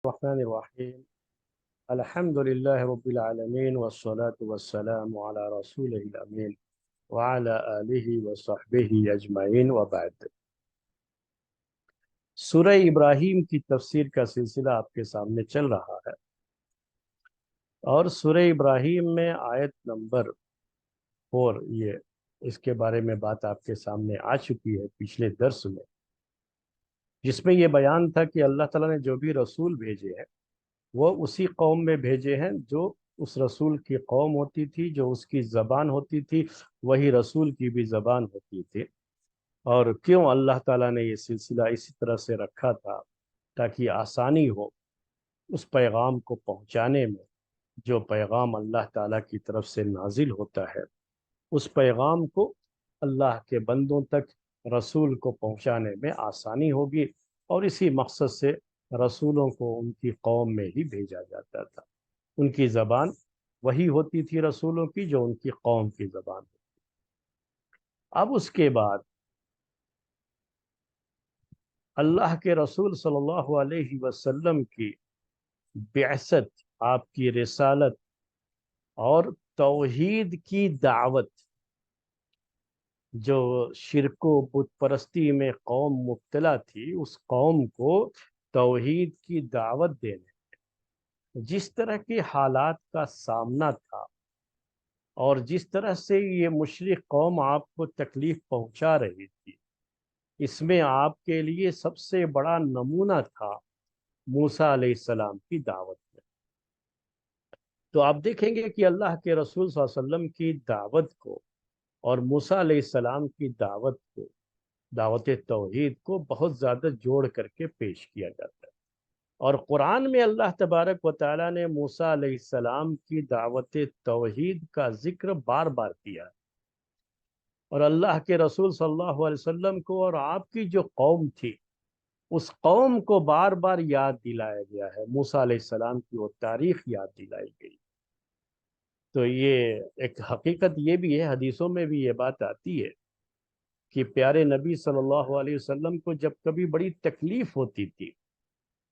الرحمن الرحيم. الحمد لله رب العالمين والصلاة والسلام على رسوله الأمين وعلى آله وصحبه أجمعين وبعد. سورہ ابراہیم کی تفسیر کا سلسلہ آپ کے سامنے چل رہا ہے، اور سورہ ابراہیم میں آیت نمبر 4 اس کے بارے میں بات آپ کے سامنے آ چکی ہے پچھلے درس میں، جس میں یہ بیان تھا کہ اللہ تعالیٰ نے جو بھی رسول بھیجے ہیں وہ اسی قوم میں بھیجے ہیں جو اس رسول کی قوم ہوتی تھی، جو اس کی زبان ہوتی تھی وہی رسول کی بھی زبان ہوتی تھی۔ اور کیوں اللہ تعالیٰ نے یہ سلسلہ اسی طرح سے رکھا تھا؟ تاکہ آسانی ہو اس پیغام کو پہنچانے میں۔ جو پیغام اللہ تعالیٰ کی طرف سے نازل ہوتا ہے اس پیغام کو اللہ کے بندوں تک رسول کو پہنچانے میں آسانی ہوگی، اور اسی مقصد سے رسولوں کو ان کی قوم میں ہی بھیجا جاتا تھا۔ ان کی زبان وہی ہوتی تھی رسولوں کی جو ان کی قوم کی زبان ہوتی۔ اب اس کے بعد اللہ کے رسول صلی اللہ علیہ وسلم کی بعثت، آپ کی رسالت اور توحید کی دعوت، جو شرک و بت پرستی میں قوم مبتلا تھی اس قوم کو توحید کی دعوت دینے، جس طرح کے حالات کا سامنا تھا اور جس طرح سے یہ مشرک قوم آپ کو تکلیف پہنچا رہی تھی، اس میں آپ کے لیے سب سے بڑا نمونہ تھا موسیٰ علیہ السلام کی دعوت میں۔ تو آپ دیکھیں گے کہ اللہ کے رسول صلی اللہ علیہ وسلم کی دعوت کو اور موسیٰ علیہ السلام کی دعوت کو، دعوت توحید کو بہت زیادہ جوڑ کر کے پیش کیا جاتا ہے۔ اور قرآن میں اللہ تبارک و تعالیٰ نے موسیٰ علیہ السلام کی دعوت توحید کا ذکر بار بار کیا ہے، اور اللہ کے رسول صلی اللہ علیہ وسلم کو اور آپ کی جو قوم تھی اس قوم کو بار بار یاد دلایا گیا ہے، موسیٰ علیہ السلام کی وہ تاریخ یاد دلائی گئی۔ تو یہ ایک حقیقت یہ بھی ہے، حدیثوں میں بھی یہ بات آتی ہے کہ پیارے نبی صلی اللہ علیہ وسلم کو جب کبھی بڑی تکلیف ہوتی تھی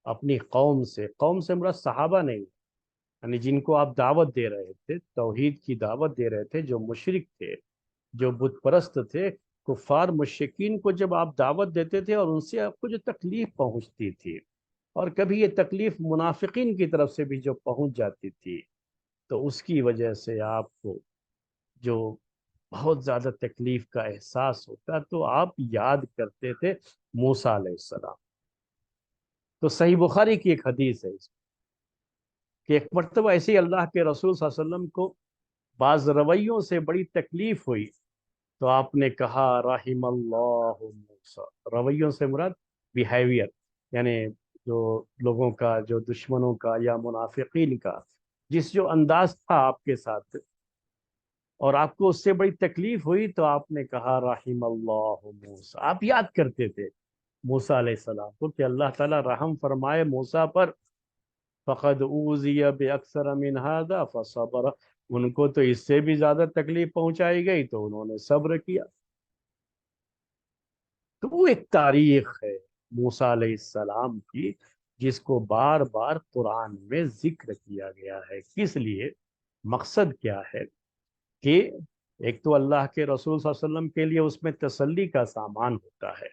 اپنی قوم سے مراد صحابہ نہیں، یعنی جن کو آپ دعوت دے رہے تھے، توحید کی دعوت دے رہے تھے، جو مشرک تھے، جو بت پرست تھے، کفار مشرکین کو جب آپ دعوت دیتے تھے اور ان سے آپ کو جو تکلیف پہنچتی تھی، اور کبھی یہ تکلیف منافقین کی طرف سے بھی جو پہنچ جاتی تھی، تو اس کی وجہ سے آپ کو جو بہت زیادہ تکلیف کا احساس ہوتا تو آپ یاد کرتے تھے موسیٰ علیہ السلام۔ تو صحیح بخاری کی ایک حدیث ہے اس میں کہ ایک مرتبہ ایسے ہی اللہ کے رسول صلی اللہ علیہ وسلم کو بعض رویوں سے بڑی تکلیف ہوئی، تو آپ نے کہا رحم اللہ موسیٰ۔ رویوں سے مراد بیہیویئر، یعنی جو لوگوں کا، جو دشمنوں کا یا منافقین کا جس جو انداز تھا آپ کے ساتھ، اور آپ کو اس سے بڑی تکلیف ہوئی، تو آپ نے کہا رحم اللہ موسیٰ۔ آپ یاد کرتے تھے موسیٰ علیہ السلام کو کہ اللہ تعالیٰ رحم فرمائے موسیٰ پر، فقد اوذی باکثر من ھذا فصبر۔ ان کو تو اس سے بھی زیادہ تکلیف پہنچائی گئی تو انہوں نے صبر کیا۔ تو وہ ایک تاریخ ہے موسیٰ علیہ السلام کی، جس کو بار بار قرآن میں ذکر کیا گیا ہے۔ کس لیے؟ مقصد کیا ہے کہ ایک تو اللہ کے رسول صلی اللہ علیہ وسلم کے لیے اس میں تسلی کا سامان ہوتا ہے،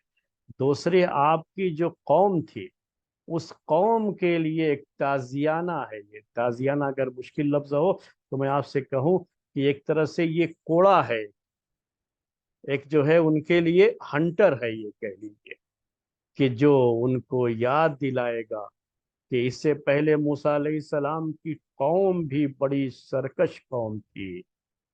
دوسرے آپ کی جو قوم تھی اس قوم کے لیے ایک تعزیانہ ہے۔ یہ تعزیانہ اگر مشکل لفظ ہو تو میں آپ سے کہوں کہ ایک طرح سے یہ کوڑا ہے، ایک جو ہے ان کے لیے ہنٹر ہے، یہ کہہ لیجیے، کہ جو ان کو یاد دلائے گا کہ اس سے پہلے موسیٰ علیہ السلام کی قوم بھی بڑی سرکش قوم تھی،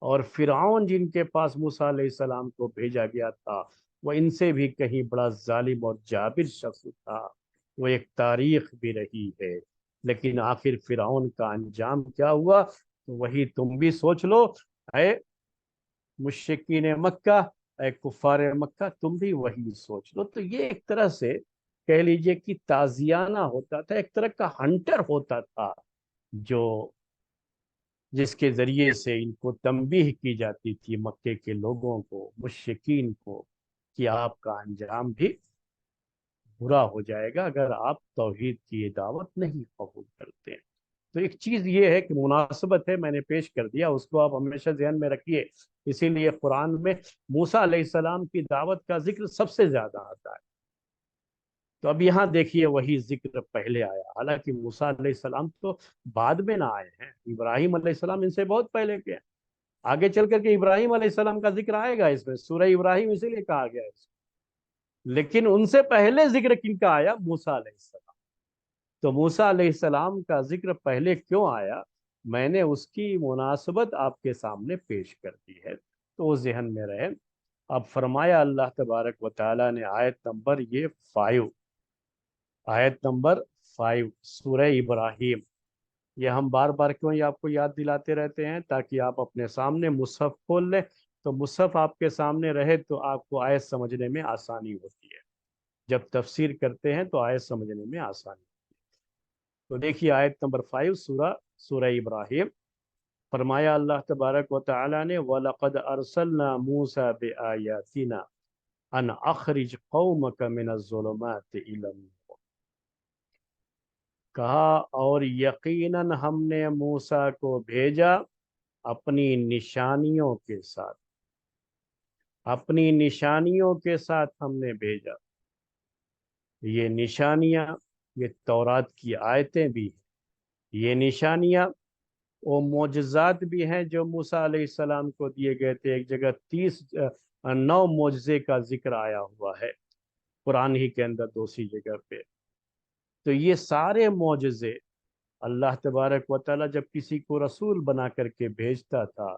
اور فرعون جن کے پاس موسیٰ علیہ السلام کو بھیجا گیا تھا وہ ان سے بھی کہیں بڑا ظالم اور جابر شخص تھا، وہ ایک تاریخ بھی رہی ہے۔ لیکن آخر فرعون کا انجام کیا ہوا تو وہی تم بھی سوچ لو، اے مشرکین مکہ، اے کفار مکہ، تم بھی وہی سوچ لو۔ تو یہ ایک طرح سے کہہ لیجئے کہ تازیانہ ہوتا تھا، ایک طرح کا ہنٹر ہوتا تھا، جو جس کے ذریعے سے ان کو تنبیہ کی جاتی تھی، مکے کے لوگوں کو، مشرکین کو، کہ آپ کا انجام بھی برا ہو جائے گا اگر آپ توحید کی یہ دعوت نہیں قبول کرتے ہیں۔ تو ایک چیز یہ ہے کہ مناسبت ہے، میں نے پیش کر دیا، اس کو آپ ہمیشہ ذہن میں رکھیے۔ اسی لیے قرآن میں موسیٰ علیہ السلام کی دعوت کا ذکر سب سے زیادہ آتا ہے۔ تو اب یہاں دیکھیے وہی ذکر پہلے آیا، حالانکہ موسیٰ علیہ السلام تو بعد میں نہ آئے ہیں، ابراہیم علیہ السلام ان سے بہت پہلے کے ہیں۔ آگے چل کر کے ابراہیم علیہ السلام کا ذکر آئے گا اس میں، سورہ ابراہیم اسی لیے کہا گیا ہے، لیکن ان سے پہلے ذکر کن کا آیا؟ موسیٰ علیہ السلام۔ تو موسیٰ علیہ السلام کا ذکر پہلے کیوں آیا، میں نے اس کی مناسبت آپ کے سامنے پیش کر دی ہے، تو وہ ذہن میں رہے۔ اب فرمایا اللہ تبارک و تعالیٰ نے آیت نمبر 5، آیت نمبر 5 سورہ ابراہیم، یہ ہم بار بار کیوں یہ آپ کو یاد دلاتے رہتے ہیں؟ تاکہ آپ اپنے سامنے مصحف کھول لیں، تو مصحف آپ کے سامنے رہے تو آپ کو آیت سمجھنے میں آسانی ہوتی ہے، جب تفسیر کرتے ہیں تو آیت سمجھنے میں آسانی۔ تو دیکھیے آیت نمبر 5 سورہ ابراہیم، فرمایا اللہ تبارک و تعالی نے وَلَقَدْ أَرْسَلْنَا مُوسَى بِآيَاتِنَا أَنْ أَخْرِجْ قَوْمَكَ مِنَ الظُّلُمَاتِ إِلَى النُّورِ، کہا اور یقیناً ہم نے موسیٰ کو بھیجا اپنی نشانیوں کے ساتھ، اپنی نشانیوں کے ساتھ ہم نے بھیجا۔ یہ نشانیاں، یہ تورات کی آیتیں بھی ہیں، یہ نشانیاں وہ معجزات بھی ہیں جو موسیٰ علیہ السلام کو دیے گئے تھے۔ ایک جگہ 9 معجزے کا ذکر آیا ہوا ہے قرآن ہی کے اندر، دوسری جگہ پہ۔ تو یہ سارے معجزے اللہ تبارک و تعالیٰ جب کسی کو رسول بنا کر کے بھیجتا تھا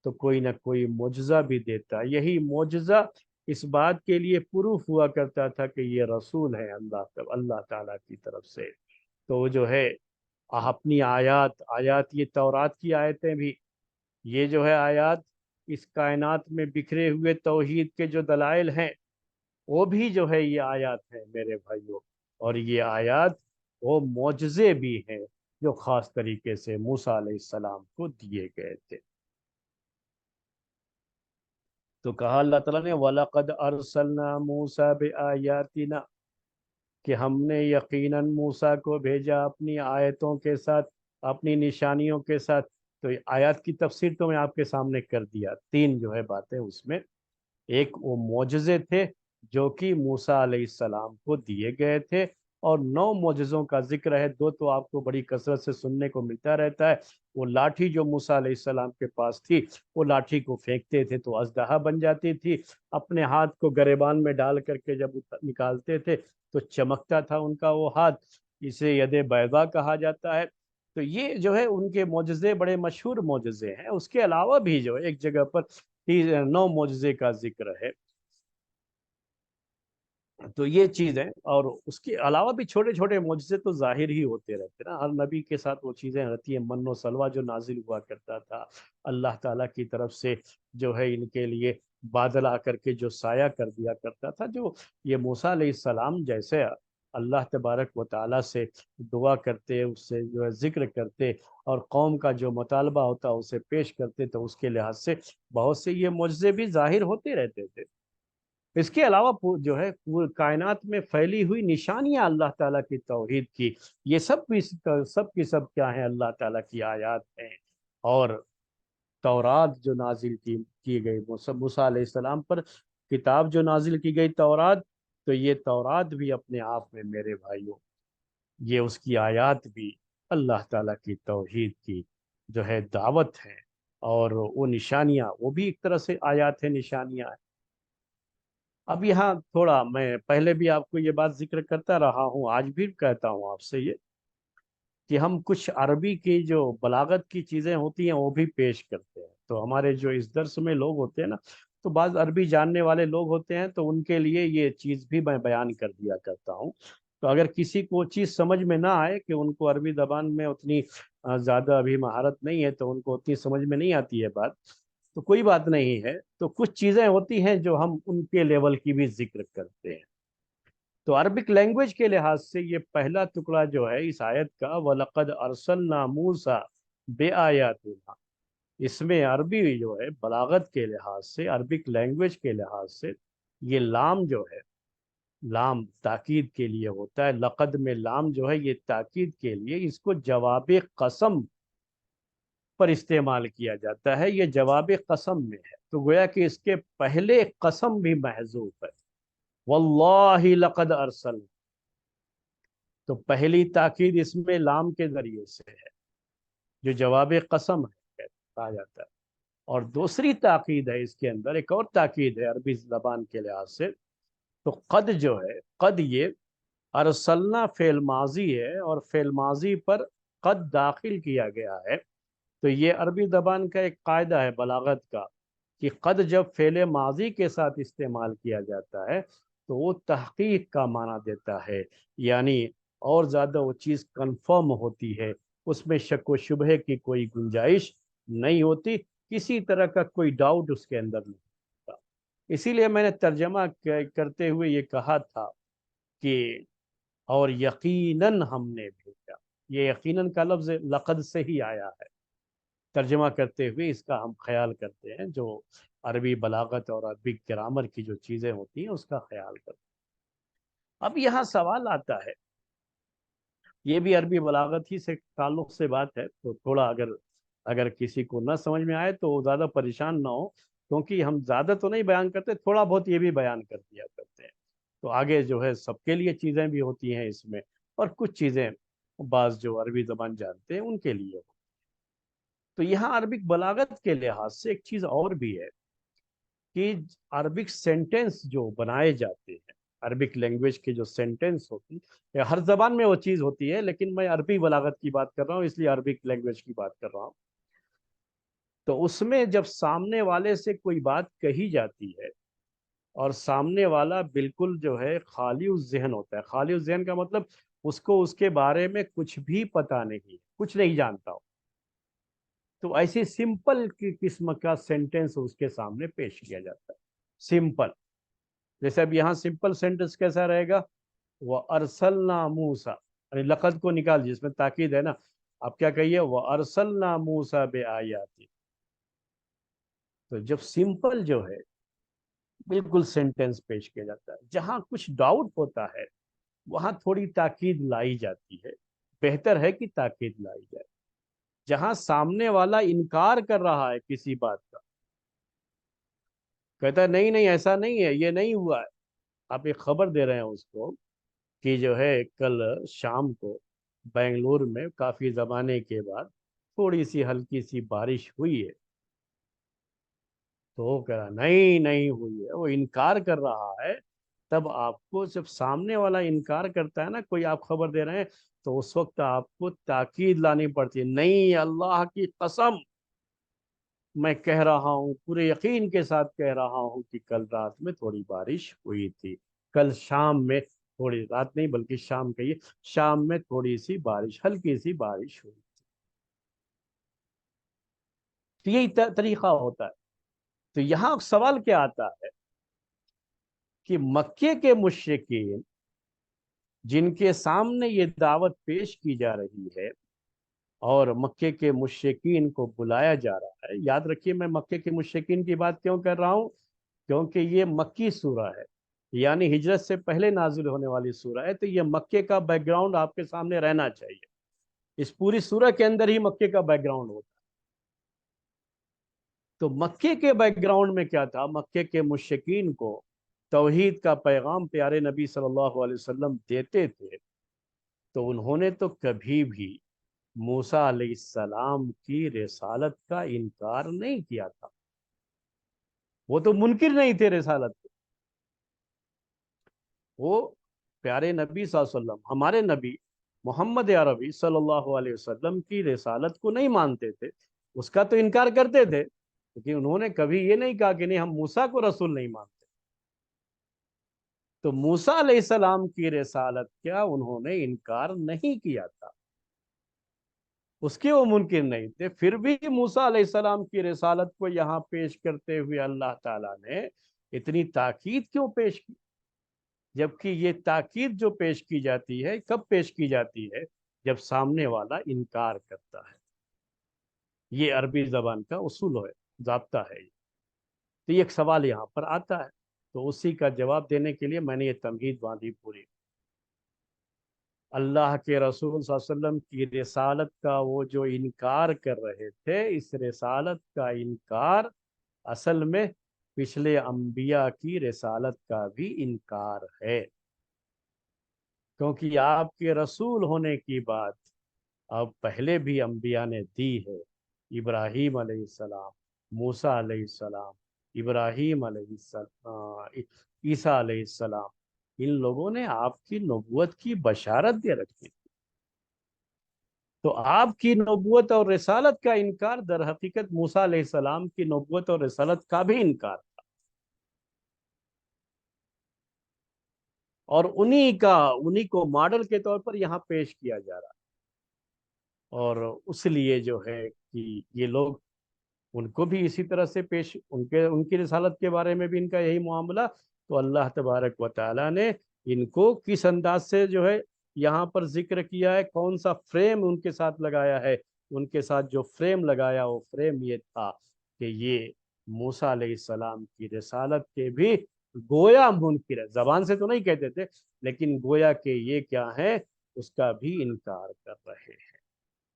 تو کوئی نہ کوئی معجزہ بھی دیتا، یہی معجزہ اس بات کے لیے پروف ہوا کرتا تھا کہ یہ رسول ہے اللہ تعالیٰ کی طرف سے۔ تو وہ جو ہے اپنی آیات یہ تورات کی آیتیں بھی، یہ جو ہے آیات اس کائنات میں بکھرے ہوئے توحید کے جو دلائل ہیں وہ بھی جو ہے یہ آیات ہیں میرے بھائیوں، اور یہ آیات وہ معجزے بھی ہیں جو خاص طریقے سے موسیٰ علیہ السلام کو دیے گئے تھے۔ تو کہا اللہ تعالیٰ نے وَلَقَدْ أَرْسَلْنَا مُوسَى بِآيَاتِنَا، کہ ہم نے یقیناً موسیٰ کو بھیجا اپنی آیتوں کے ساتھ، اپنی نشانیوں کے ساتھ۔ تو آیات کی تفسیر تو میں آپ کے سامنے کر دیا، 3 جو ہے باتیں اس میں، ایک وہ معجزے تھے جو کہ موسیٰ علیہ السلام کو دیے گئے تھے، اور 9 معجزوں کا ذکر ہے، 2 تو آپ کو بڑی کثرت سے سننے کو ملتا رہتا ہے۔ وہ لاٹھی جو موسیٰ علیہ السلام کے پاس تھی، وہ لاٹھی کو پھینکتے تھے تو اژدہا بن جاتی تھی، اپنے ہاتھ کو گریبان میں ڈال کر کے جب نکالتے تھے تو چمکتا تھا ان کا وہ ہاتھ، اسے ید بیضا کہا جاتا ہے۔ تو یہ جو ہے ان کے معجزے بڑے مشہور معجزے ہیں۔ اس کے علاوہ بھی جو ہے ایک جگہ پر 9 معجزے کا ذکر ہے۔ تو یہ چیز ہے، اور اس کے علاوہ بھی چھوٹے چھوٹے معجزے تو ظاہر ہی ہوتے رہتے نا، ہر نبی کے ساتھ وہ چیزیں رہتی ہیں۔ من و سلوہ جو نازل ہوا کرتا تھا اللہ تعالیٰ کی طرف سے، جو ہے ان کے لیے بادل آ کر کے جو سایہ کر دیا کرتا تھا، جو یہ موسیٰ علیہ السلام جیسے اللہ تبارک و تعالیٰ سے دعا کرتے، اس سے جو ہے ذکر کرتے اور قوم کا جو مطالبہ ہوتا اسے پیش کرتے، تو اس کے لحاظ سے بہت سے یہ معجزے بھی ظاہر ہوتے رہتے تھے۔ اس کے علاوہ جو ہے پورے کائنات میں پھیلی ہوئی نشانیاں اللہ تعالیٰ کی توحید کی، یہ سب کی سب کیا ہیں؟ اللہ تعالیٰ کی آیات ہیں۔ اور تورات جو نازل کی گئی موسیٰ علیہ السلام پر، کتاب جو نازل کی گئی تورات، تو یہ تورات بھی اپنے آپ میں میرے بھائیوں، یہ اس کی آیات بھی اللہ تعالیٰ کی توحید کی جو ہے دعوت ہے، اور وہ نشانیاں وہ بھی ایک طرح سے آیات ہیں، نشانیاں ہیں۔ اب یہاں تھوڑا میں پہلے بھی آپ کو یہ بات ذکر کرتا رہا ہوں، آج بھی کہتا ہوں آپ سے یہ، کہ ہم کچھ عربی کی جو بلاغت کی چیزیں ہوتی ہیں وہ بھی پیش کرتے ہیں۔ تو ہمارے جو اس درس میں لوگ ہوتے ہیں نا، تو بعض عربی جاننے والے لوگ ہوتے ہیں، تو ان کے لیے یہ چیز بھی میں بیان کر دیا کرتا ہوں۔ تو اگر کسی کو چیز سمجھ میں نہ آئے، کہ ان کو عربی زبان میں اتنی زیادہ ابھی مہارت نہیں ہے، تو ان کو اتنی سمجھ میں نہیں آتی ہے بات، تو کوئی بات نہیں ہے، تو کچھ چیزیں ہوتی ہیں جو ہم ان کے لیول کی بھی ذکر کرتے ہیں۔ تو عربک لینگویج کے لحاظ سے یہ پہلا ٹکڑا جو ہے اس آیت کا، وَلَقَدْ أَرْسَلْنَا مُوسَى بِآيَاتِنَا، اس میں عربی جو ہے بلاغت کے لحاظ سے، عربک لینگویج کے لحاظ سے، یہ لام جو ہے لام تاکید کے لیے ہوتا ہے، لقد میں لام جو ہے یہ تاکید کے لیے، اس کو جواب قسم پر استعمال کیا جاتا ہے، یہ جواب قسم میں ہے، تو گویا کہ اس کے پہلے قسم بھی محذوف ہے، واللہ لقد ارسل، تو پہلی تاکید اس میں لام کے ذریعے سے ہے جو جواب قسم ہے کہا جاتا ہے، اور دوسری تاکید ہے اس کے اندر، ایک اور تاکید ہے عربی زبان کے لحاظ سے، تو قد جو ہے، قد یہ ارسلنا فعل ماضی ہے اور فعل ماضی پر قد داخل کیا گیا ہے، تو یہ عربی زبان کا ایک قاعدہ ہے بلاغت کا کہ قد جب فعل ماضی کے ساتھ استعمال کیا جاتا ہے تو وہ تحقیق کا معنی دیتا ہے، یعنی اور زیادہ وہ چیز کنفرم ہوتی ہے، اس میں شک و شبہ کی کوئی گنجائش نہیں ہوتی، کسی طرح کا کوئی ڈاؤٹ اس کے اندر نہیں ہوتا۔ اسی لیے میں نے ترجمہ کرتے ہوئے یہ کہا تھا کہ اور یقیناً ہم نے بھیجا، یہ یقیناً کا لفظ لقد سے ہی آیا ہے، ترجمہ کرتے ہوئے اس کا ہم خیال کرتے ہیں، جو عربی بلاغت اور عربی گرامر کی جو چیزیں ہوتی ہیں اس کا خیال کرتے ہیں۔ اب یہاں سوال آتا ہے، یہ بھی عربی بلاغت ہی سے تعلق سے بات ہے، تو تھوڑا اگر کسی کو نہ سمجھ میں آئے تو زیادہ پریشان نہ ہو، کیونکہ ہم زیادہ تو نہیں بیان کرتے، تھوڑا بہت یہ بھی بیان کر دیا کرتے ہیں، تو آگے جو ہے سب کے لیے چیزیں بھی ہوتی ہیں اس میں، اور کچھ چیزیں بعض جو عربی زبان جانتے ہیں ان کے لیے۔ تو یہاں عربک بلاغت کے لحاظ سے ایک چیز اور بھی ہے کہ عربک سینٹنس جو بنائے جاتے ہیں، عربک لینگویج کے جو سینٹنس ہوتی ہے، ہر زبان میں وہ چیز ہوتی ہے، لیکن میں عربی بلاغت کی بات کر رہا ہوں اس لیے عربک لینگویج کی بات کر رہا ہوں، تو اس میں جب سامنے والے سے کوئی بات کہی جاتی ہے اور سامنے والا بالکل جو ہے خالی الذہن ہوتا ہے، خالی الذہن کا مطلب اس کو اس کے بارے میں کچھ بھی پتا نہیں، کچھ نہیں جانتا ہو، تو ایسی سمپل کی قسم کا سینٹنس اس کے سامنے پیش کیا جاتا ہے، سمپل، جیسے اب یہاں سمپل سینٹنس کیسا رہے گا، وَأَرْسَلْنَا مُوسَى، یعنی لقد کو نکال جس میں تاکید ہے نا، آپ کیا کہیے، وَأَرْسَلْنَا مُوسَى بِآيَاتِنَا، تو جب سمپل جو ہے بالکل سینٹنس پیش کیا جاتا ہے، جہاں کچھ ڈاؤٹ ہوتا ہے وہاں تھوڑی تاکید لائی جاتی ہے، بہتر ہے کہ تاکید لائی جائے، جہاں سامنے والا انکار کر رہا ہے کسی بات کا، کہتا ہے نہیں نہیں ایسا نہیں ہے، یہ نہیں ہوا ہے، آپ ایک خبر دے رہے ہیں اس کو کہ جو ہے کل شام کو بنگلور میں کافی زمانے کے بعد تھوڑی سی ہلکی سی بارش ہوئی ہے، تو وہ کہہ رہا نہیں نہیں ہوئی ہے، وہ انکار کر رہا ہے، تب آپ کو جب سامنے والا انکار کرتا ہے نا، کوئی آپ خبر دے رہے ہیں، تو اس وقت آپ کو تاکید لانی پڑتی ہے، نہیں اللہ کی قسم میں کہہ رہا ہوں، پورے یقین کے ساتھ کہہ رہا ہوں کہ کل رات میں تھوڑی بارش ہوئی تھی، کل شام میں، تھوڑی رات نہیں بلکہ شام کہیے، شام میں تھوڑی سی بارش، ہلکی سی بارش ہوئی، تو یہی طریقہ ہوتا ہے۔ تو یہاں سوال کیا آتا ہے کہ مکے کے مشرکین جن کے سامنے یہ دعوت پیش کی جا رہی ہے اور مکے کے مشرکین کو بلایا جا رہا ہے، یاد رکھیے میں مکے کے مشرکین کی بات کیوں کر رہا ہوں، کیونکہ یہ مکی سورہ ہے، یعنی ہجرت سے پہلے نازل ہونے والی سورہ ہے، تو یہ مکے کا بیک گراؤنڈ آپ کے سامنے رہنا چاہیے، اس پوری سورہ کے اندر ہی مکے کا بیک گراؤنڈ ہوتا ہے، تو مکے کے بیک گراؤنڈ میں کیا تھا، مکے کے مشرکین کو توحید کا پیغام پیارے نبی صلی اللہ علیہ وسلم دیتے تھے، تو انہوں نے تو کبھی بھی موسیٰ علیہ السلام کی رسالت کا انکار نہیں کیا تھا، وہ تو منکر نہیں تھے رسالت کے، وہ پیارے نبی صلی اللہ علیہ وسلم، ہمارے نبی محمد عربی صلی اللہ علیہ وسلم کی رسالت کو نہیں مانتے تھے، اس کا تو انکار کرتے تھے، لیکن انہوں نے کبھی یہ نہیں کہا کہ نہیں ہم موسیٰ کو رسول نہیں مانتے، تو موسیٰ علیہ السلام کی رسالت کیا انہوں نے انکار نہیں کیا تھا، اس کے وہ منکر نہیں تھے، پھر بھی موسیٰ علیہ السلام کی رسالت کو یہاں پیش کرتے ہوئے اللہ تعالیٰ نے اتنی تاکید کیوں پیش کی، جبکہ یہ تاکید جو پیش کی جاتی ہے کب پیش کی جاتی ہے، جب سامنے والا انکار کرتا ہے، یہ عربی زبان کا اصول ہے، ضابطہ ہے، تو یہ ایک سوال یہاں پر آتا ہے، تو اسی کا جواب دینے کے لیے میں نے یہ تمہید باندھی پوری۔ اللہ کے رسول صلی اللہ علیہ وسلم کی رسالت کا وہ جو انکار کر رہے تھے، اس رسالت کا انکار اصل میں پچھلے انبیاء کی رسالت کا بھی انکار ہے، کیونکہ آپ کے رسول ہونے کی بات اب پہلے بھی انبیاء نے دی ہے۔ ابراہیم علیہ السلام، موسیٰ علیہ السلام، ابراہیم علیہ السلام، عیسیٰ علیہ السلام، ان لوگوں نے آپ کی نبوت کی بشارت دے رکھی۔ تو آپ کی نبوت اور رسالت کا انکار در حقیقت موسیٰ علیہ السلام کی نبوت اور رسالت کا بھی انکار، اور انہی کو ماڈل کے طور پر یہاں پیش کیا جا رہا ہے۔ اور اس لیے جو ہے کہ یہ لوگ ان کو بھی اسی طرح سے پیش، ان کی رسالت کے بارے میں بھی ان کا یہی معاملہ، تو اللہ تبارک و تعالیٰ نے ان کو کس انداز سے جو ہے یہاں پر ذکر کیا ہے، کون سا فریم ان کے ساتھ لگایا ہے۔ ان کے ساتھ جو فریم لگایا وہ فریم یہ تھا کہ یہ موسیٰ علیہ السلام کی رسالت کے بھی گویا منکر ہے، زبان سے تو نہیں کہتے تھے لیکن گویا کہ یہ کیا ہے، اس کا بھی انکار کر رہے ہیں۔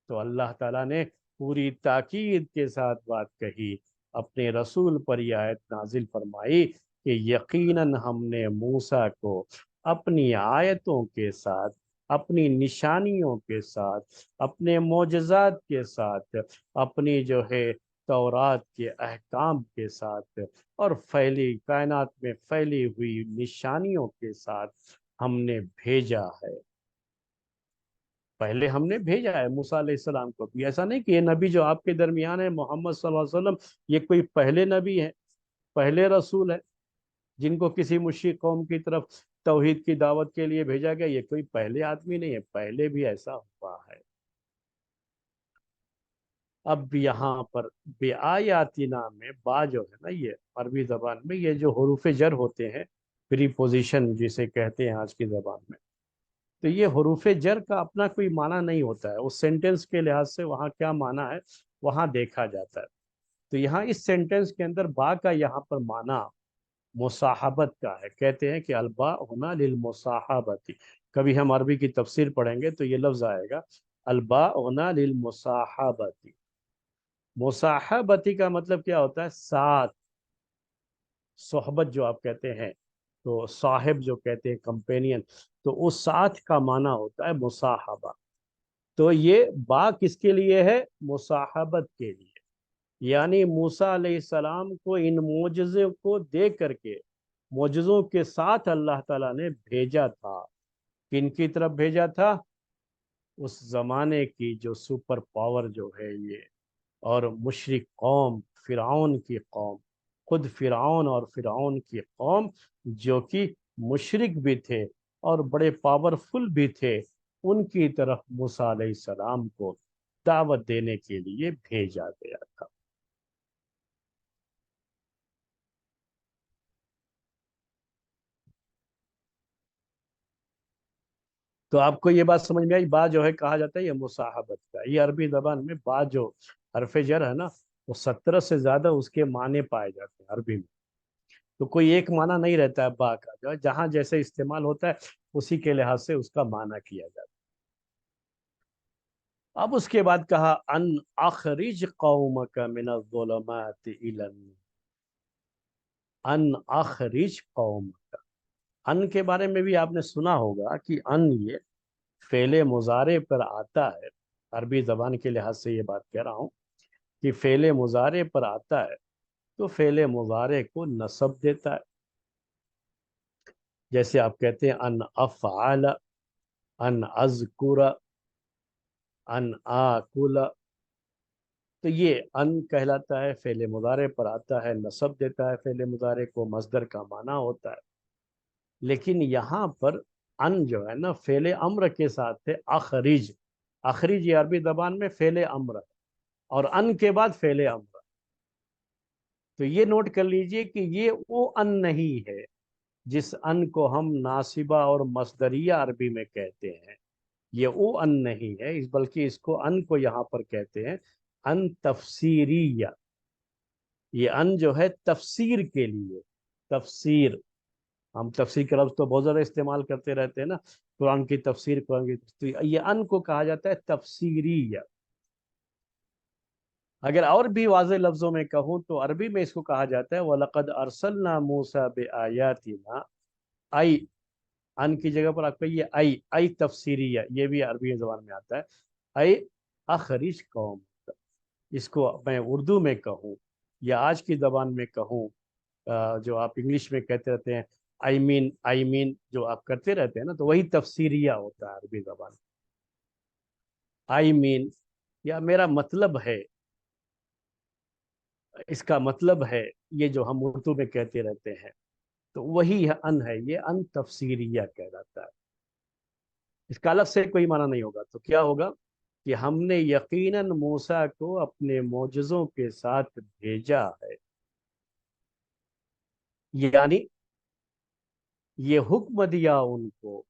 تو اللہ تعالیٰ نے پوری تاکید کے ساتھ بات کہی، اپنے رسول پر یہ آیت نازل فرمائی کہ یقیناً ہم نے موسیٰ کو اپنی آیتوں کے ساتھ، اپنی نشانیوں کے ساتھ، اپنے معجزات کے ساتھ، اپنی جو ہے تورات کے احکام کے ساتھ اور کائنات میں پھیلی ہوئی نشانیوں کے ساتھ ہم نے بھیجا ہے۔ پہلے ہم نے بھیجا ہے موسیٰ علیہ السلام کو بھی، ایسا نہیں کہ یہ نبی جو آپ کے درمیان ہے محمد صلی اللہ علیہ وسلم یہ کوئی پہلے نبی ہے، پہلے رسول ہے جن کو کسی مشرک قوم کی طرف توحید کی دعوت کے لیے بھیجا گیا، یہ کوئی پہلے آدمی نہیں ہے، پہلے بھی ایسا ہوا ہے۔ اب یہاں پر بے آیاتنا میں با جو ہے نا، یہ عربی زبان میں یہ جو حروف جر ہوتے ہیں، پری پوزیشن جسے کہتے ہیں آج کی زبان میں، تو یہ حروف جر کا اپنا کوئی معنی نہیں ہوتا ہے، اس سینٹنس کے لحاظ سے وہاں کیا معنی ہے وہاں دیکھا جاتا ہے۔ تو یہاں اس سینٹنس کے اندر با کا یہاں پر معنی مصاحبت کا ہے، کہتے ہیں کہ البا ہونا للمصاحبتی، کبھی ہم عربی کی تفسیر پڑھیں گے تو یہ لفظ آئے گا البا ہونا للمصاحبتی۔ مصاحبتی کا مطلب کیا ہوتا ہے؟ ساتھ، صحبت جو آپ کہتے ہیں، تو صاحب جو کہتے ہیں کمپینین، تو اس ساتھ کا معنی ہوتا ہے مصاحبہ۔ تو یہ با کس کے لیے ہے؟ مصاحبت کے لیے، یعنی موسیٰ علیہ السلام کو ان معجزوں کو دے کر کے، معجزوں کے ساتھ اللہ تعالیٰ نے بھیجا تھا۔ کن کی طرف بھیجا تھا؟ اس زمانے کی جو سپر پاور جو ہے یہ، اور مشرک قوم، فرعون کی قوم، خود فرعون اور فرعون کی قوم جو کہ مشرک بھی تھے اور بڑے پاورفل بھی تھے، ان کی طرف موسیٰ علیہ السلام کو دعوت دینے کے لیے بھیجا گیا تھا۔ تو آپ کو یہ بات سمجھ میں آئی، با جو ہے کہا جاتا ہے یہ مصاحبت کا، یہ عربی زبان میں با جو حرف جر ہے نا، وہ 17 سے زیادہ اس کے معنی پائے جاتے ہیں عربی میں، تو کوئی ایک معنی نہیں رہتا ہے با کا، جو ہے جہاں جیسے استعمال ہوتا ہے اسی کے لحاظ سے اس کا معنی کیا جاتا ہے۔ اب اس کے بعد کہا ان اخرج قومک من الظلمات الى النور، ان اخرج قومک، ان کے بارے میں بھی آپ نے سنا ہوگا کہ ان یہ فعل مضارع پر آتا ہے، عربی زبان کے لحاظ سے یہ بات کہہ رہا ہوں کہ فعل مضارع پر آتا ہے تو فعل مضارع کو نصب دیتا ہے، جیسے آپ کہتے ہیں ان افعل، ان اذکر، ان آکل، تو یہ ان کہلاتا ہے، فعل مضارع پر آتا ہے، نصب دیتا ہے فعل مضارع کو، مصدر کا معنی ہوتا ہے۔ لیکن یہاں پر ان جو ہے نا فعل امر کے ساتھ ہے، اخرج، اخرج یہ عربی زبان میں فعل امر ہے، اور ان کے بعد فعل امر، تو یہ نوٹ کر لیجئے کہ یہ وہ ان نہیں ہے جس ان کو ہم ناصبہ اور مصدریہ عربی میں کہتے ہیں، یہ وہ ان نہیں ہے، بلکہ اس کو ان کو یہاں پر کہتے ہیں ان تفسیریہ، یہ ان جو ہے تفسیر کے لیے، تفسیر ہم تفسیر کے لفظ تو بہت زیادہ استعمال کرتے رہتے ہیں نا، قرآن کی تفسیر، قرآن کی تفسیر، یہ ان کو کہا جاتا ہے تفسیری۔ اگر اور بھی واضح لفظوں میں کہوں تو عربی میں اس کو کہا جاتا ہے وَلَقَدْ أَرْسَلْنَا مُوسَى بِآيَاتِنَا، ای، ان کی جگہ پر آپ کو یہ ای تفسیریہ، یہ بھی عربی زبان میں آتا ہے، ای اخرج قوم، اس کو میں اردو میں کہوں یا آج کی زبان میں کہوں، جو آپ انگلش میں کہتے رہتے ہیں آئی مین جو آپ کرتے رہتے ہیں نا، تو وہی تفسیریہ ہوتا ہے عربی زبان، آئی مین، یا میرا مطلب ہے، اس کا مطلب ہے، یہ جو ہم اردو میں کہتے رہتے ہیں، تو وہی ان ہے، یہ ان تفسیریہ کہلاتا ہے۔ اس کا الگ سے کوئی معنی نہیں ہوگا، تو کیا ہوگا کہ ہم نے یقیناً موسیٰ کو اپنے معجزوں کے ساتھ بھیجا ہے، یعنی یہ حکم دیا ان کو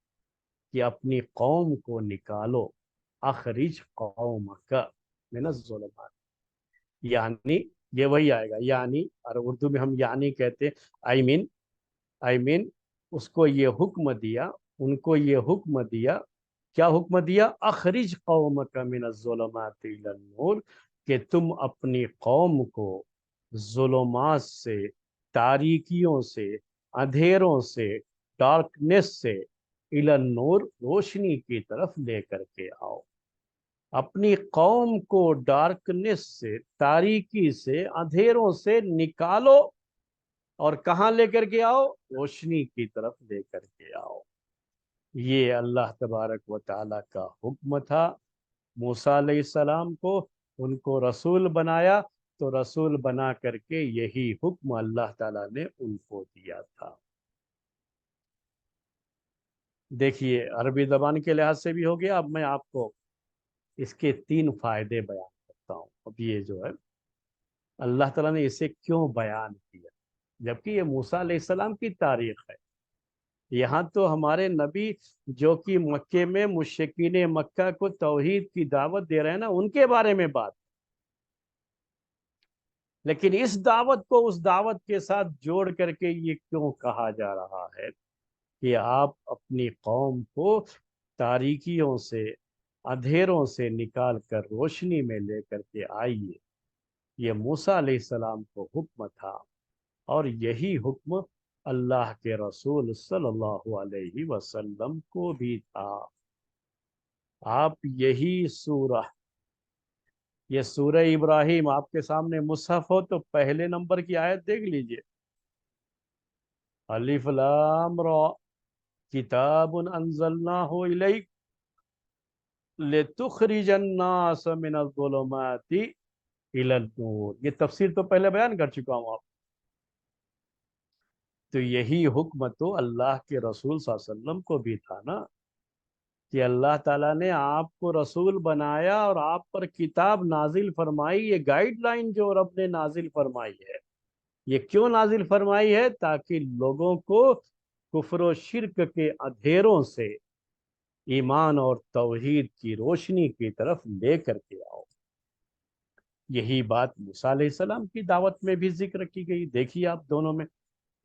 کہ اپنی قوم کو نکالو، اخرج قومک من الظلمات، یعنی یہ وہی آئے گا، یعنی، اور اردو میں ہم یعنی کہتے ہیں، آئی مین اس کو یہ حکم دیا، ان کو یہ حکم دیا، کیا حکم دیا؟ اخرج قومک من الظلمات الی النور، کہ تم اپنی قوم کو ظلمات سے، تاریکیوں سے، اندھیروں سے، ڈارکنیس سے، الی النور، روشنی کی طرف لے کر کے آؤ۔ اپنی قوم کو ڈارکنیس سے، تاریکی سے، اندھیروں سے نکالو، اور کہاں لے کر کے آؤ؟ روشنی کی طرف لے کر کے آؤ۔ یہ اللہ تبارک و تعالیٰ کا حکم تھا موسیٰ علیہ السلام کو، ان کو رسول بنایا، تو رسول بنا کر کے یہی حکم اللہ تعالیٰ نے ان کو دیا تھا۔ دیکھیے عربی زبان کے لحاظ سے بھی ہو گیا، اب میں آپ کو اس کے 3 فائدے بیان کرتا ہوں۔ اب یہ جو ہے اللہ تعالیٰ نے اسے کیوں بیان کیا، جبکہ یہ موسیٰ علیہ السلام کی تاریخ ہے، یہاں تو ہمارے نبی جو کہ مکے میں مشرکین مکہ کو توحید کی دعوت دے رہے ہیں نا، ان کے بارے میں بات، لیکن اس دعوت کو اس دعوت کے ساتھ جوڑ کر کے یہ کیوں کہا جا رہا ہے کہ آپ اپنی قوم کو تاریکیوں سے، اندھیروں سے نکال کر روشنی میں لے کر کے آئیے۔ یہ موسیٰ علیہ السلام کو حکم تھا، اور یہی حکم اللہ کے رسول صلی اللہ علیہ وسلم کو بھی تھا۔ آپ یہی سورہ، یہ سورہ ابراہیم آپ کے سامنے مصحف ہو تو پہلے نمبر کی آیت دیکھ لیجئے، الف لام را، کتاب انزلناہ الیک لتخرج الناس من الظلمات الی النور، یہ تفسیر تو پہلے بیان کر چکا ہوں آپ، تو یہی حکم تو اللہ کے رسول صلی اللہ علیہ وسلم کو بھی تھا نا، کہ اللہ تعالیٰ نے آپ کو رسول بنایا اور آپ پر کتاب نازل فرمائی، یہ گائیڈ لائن جو رب نے نازل فرمائی ہے، یہ کیوں نازل فرمائی ہے؟ تاکہ لوگوں کو کفر و شرک کے اندھیروں سے ایمان اور توحید کی روشنی کی طرف لے کر کے آؤ۔ یہی بات موسیٰ علیہ السلام کی دعوت میں بھی ذکر کی گئی، دیکھیے آپ دونوں میں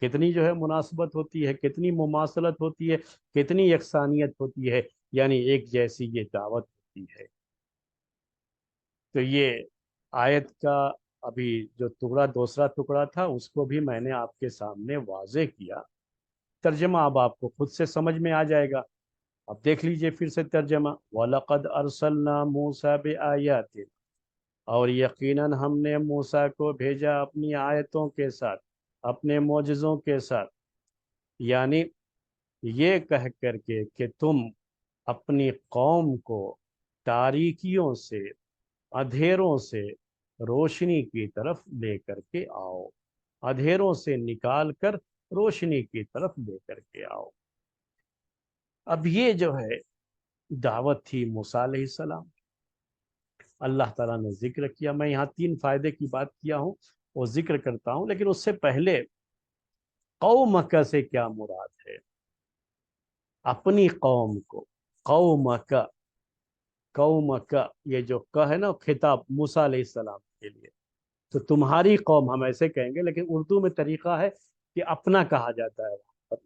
کتنی جو ہے مناسبت ہوتی ہے، کتنی مماثلت ہوتی ہے، کتنی یکسانیت ہوتی ہے، یعنی ایک جیسی یہ دعوت ہوتی ہے۔ تو یہ آیت کا ابھی جو ٹکڑا، دوسرا ٹکڑا تھا، اس کو بھی میں نے آپ کے سامنے واضح کیا، ترجمہ اب آپ کو خود سے سمجھ میں آ جائے گا۔ اب دیکھ لیجئے پھر سے ترجمہ، وَلَقَدْ أَرْسَلْنَا مُوسَى بِآيَاتِنَا، اور یقیناً ہم نے موسیٰ کو بھیجا اپنی آیتوں کے ساتھ، اپنے معجزوں کے ساتھ، یعنی یہ کہہ کر کے کہ تم اپنی قوم کو تاریکیوں سے، اندھیروں سے روشنی کی طرف لے کر کے آؤ، اندھیروں سے نکال کر روشنی کی طرف لے کر کے آؤ۔ اب یہ جو ہے دعوت تھی موسیٰ علیہ السلام، اللہ تعالیٰ نے ذکر کیا، میں یہاں 3 فائدے کی بات کیا ہوں وہ ذکر کرتا ہوں، لیکن اس سے پہلے قومک سے کیا مراد ہے؟ اپنی قوم کو، قومک، قومک، یہ جو ہے نا خطاب موسیٰ علیہ السلام کے لیے، تو تمہاری قوم ہم ایسے کہیں گے، لیکن اردو میں طریقہ ہے کہ اپنا کہا جاتا ہے،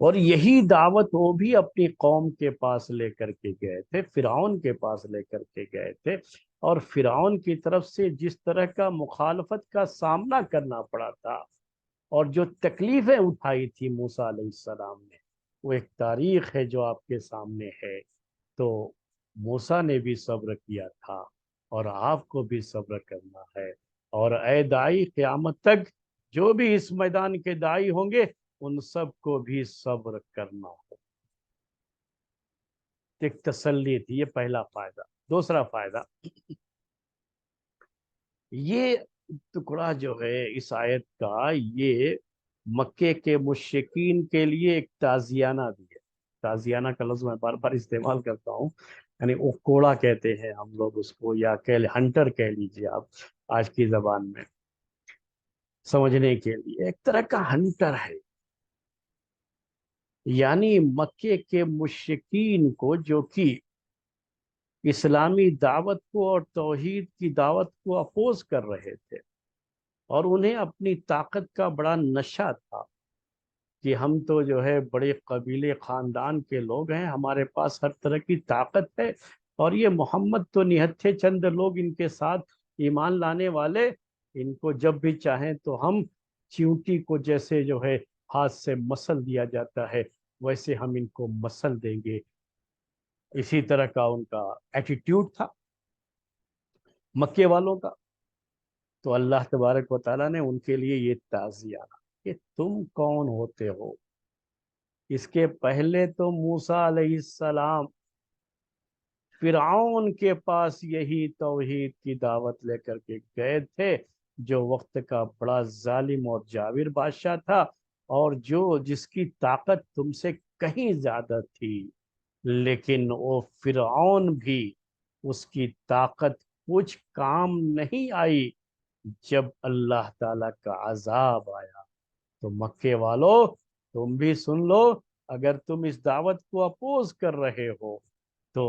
اور یہی دعوت وہ بھی اپنی قوم کے پاس لے کر کے گئے تھے، فرعون کے پاس لے کر کے گئے تھے، اور فرعون کی طرف سے جس طرح کا مخالفت کا سامنا کرنا پڑا تھا اور جو تکلیفیں اٹھائی تھی موسیٰ علیہ السلام نے، وہ ایک تاریخ ہے جو آپ کے سامنے ہے۔ تو موسیٰ نے بھی صبر کیا تھا، اور آپ کو بھی صبر کرنا ہے۔ اور اے دائی، قیامت تک جو بھی اس میدان کے دائی ہوں گے ان سب کو بھی صبر کرنا ہو۔ ایک تسلی تھی، یہ پہلا فائدہ۔ دوسرا فائدہ، یہ ٹکڑا جو ہے اس آیت کا، یہ مکے کے مشرکین کے لیے ایک تازیانہ بھی ہے۔ تازیانہ کا لفظ میں بار بار استعمال کرتا ہوں، یعنی وہ کوڑا کہتے ہیں ہم لوگ اس کو، یا ہنٹر کہہ لیجیے آپ آج کی زبان میں سمجھنے کے لیے، ایک طرح کا ہنٹر ہے۔ یعنی مکے کے مشرکین کو جو کہ اسلامی دعوت کو اور توحید کی دعوت کو اپوز کر رہے تھے، اور انہیں اپنی طاقت کا بڑا نشہ تھا کہ ہم تو جو ہے بڑے قبیلے خاندان کے لوگ ہیں، ہمارے پاس ہر طرح کی طاقت ہے، اور یہ محمد تو نہتھے چند لوگ ان کے ساتھ ایمان لانے والے، ان کو جب بھی چاہیں تو ہم چیونٹی کو جیسے جو ہے ہاتھ سے مسل دیا جاتا ہے ویسے ہم ان کو مسل دیں گے۔ اسی طرح کا ان کا ایٹیٹیوڈ تھا مکے والوں کا۔ تو اللہ تبارک و تعالیٰ نے ان کے لیے یہ تعزیہ کہ تم کون ہوتے ہو۔ اس کے پہلے تو موسیٰ علیہ السلام فرعون کے پاس یہی توحید کی دعوت لے کر کے گئے تھے، جو وقت کا بڑا ظالم اور جاور بادشاہ تھا، اور جس کی طاقت تم سے کہیں زیادہ تھی، لیکن وہ فرعون بھی اس کی طاقت کچھ کام نہیں آئی جب اللہ تعالیٰ کا عذاب آیا۔ تو مکے والو، تم بھی سن لو، اگر تم اس دعوت کو اپوز کر رہے ہو تو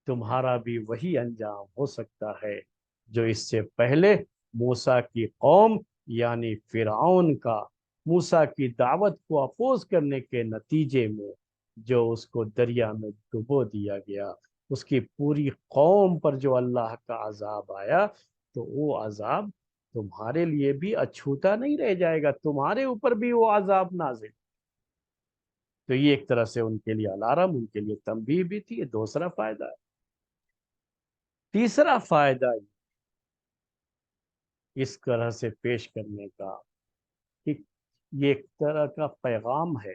تمہارا بھی وہی انجام ہو سکتا ہے جو اس سے پہلے موسیٰ کی قوم یعنی فرعون کا موسیٰ کی دعوت کو اپوز کرنے کے نتیجے میں جو اس کو دریا میں ڈبو دیا گیا، اس کی پوری قوم پر جو اللہ کا عذاب آیا، تو وہ عذاب تمہارے لیے بھی اچھوتا نہیں رہ جائے گا، تمہارے اوپر بھی وہ عذاب نازل۔ تو یہ ایک طرح سے ان کے لیے الارم، ان کے لیے تنبیہ بھی تھی۔ یہ دوسرا فائدہ ہے۔ تیسرا فائدہ اس طرح سے پیش کرنے کا کہ یہ ایک طرح کا پیغام ہے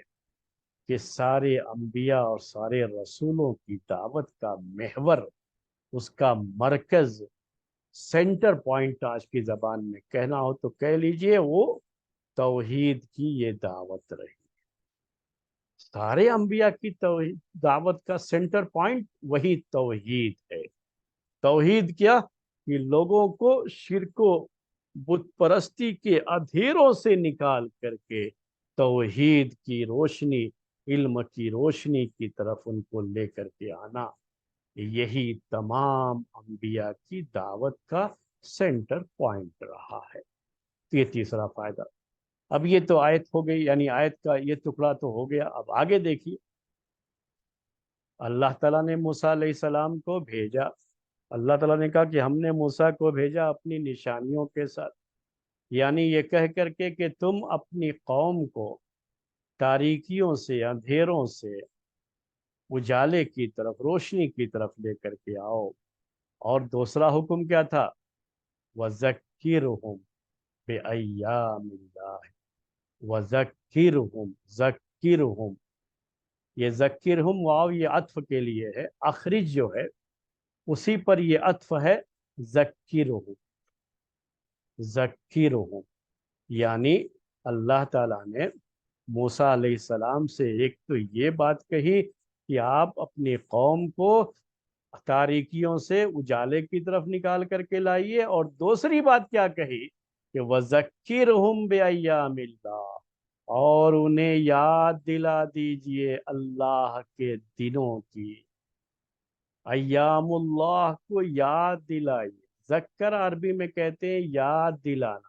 کہ سارے انبیاء اور سارے رسولوں کی دعوت کا محور، اس کا مرکز، سینٹر پوائنٹ آج کی زبان میں کہنا ہو تو کہہ لیجئے، وہ توحید کی یہ دعوت رہی۔ سارے انبیاء کی دعوت کا سینٹر پوائنٹ وہی توحید ہے۔ توحید کیا؟ کہ لوگوں کو شرک و بت پرستی کے اندھیروں سے نکال کر کے توحید کی روشنی، علم کی روشنی کی طرف ان کو لے کر کے آنا، یہی تمام انبیاء کی دعوت کا سینٹر پوائنٹ رہا ہے۔ تو یہ تیسرا فائدہ۔ اب یہ تو آیت ہو گئی، یعنی آیت کا یہ ٹکڑا تو ہو گیا۔ اب آگے دیکھیے، اللہ تعالیٰ نے موسیٰ علیہ السلام کو بھیجا۔ اللہ تعالیٰ نے کہا کہ ہم نے موسیٰ کو بھیجا اپنی نشانیوں کے ساتھ، یعنی یہ کہہ کر کے کہ تم اپنی قوم کو تاریکیوں سے، اندھیروں سے اجالے کی طرف، روشنی کی طرف لے کر کے آؤ۔ اور دوسرا حکم کیا تھا؟ وَذَكِّرْهُمْ بِأَيَّامِ اللَّهِ وَذَكِّرْهُمْ ذَكِّرْهُمْ، یہ ذکرہم واو یہ عطف کے لیے ہے، اخرج جو ہے اسی پر یہ عطف ہے، ذکرہم، ذکرہم، یعنی اللہ تعالیٰ نے موسیٰ علیہ السلام سے ایک تو یہ بات کہی کہ آپ اپنی قوم کو تاریکیوں سے اجالے کی طرف نکال کر کے لائیے، اور دوسری بات کیا کہی کہ وَذَكِّرْهُمْ بِأَيَّامِ اللَّهِ، اور انہیں یاد دلا دیجئے اللہ کے دنوں کی۔ ایام اللہ کو یاد دلائیے۔ ذکر عربی میں کہتے ہیں یاد دلانا،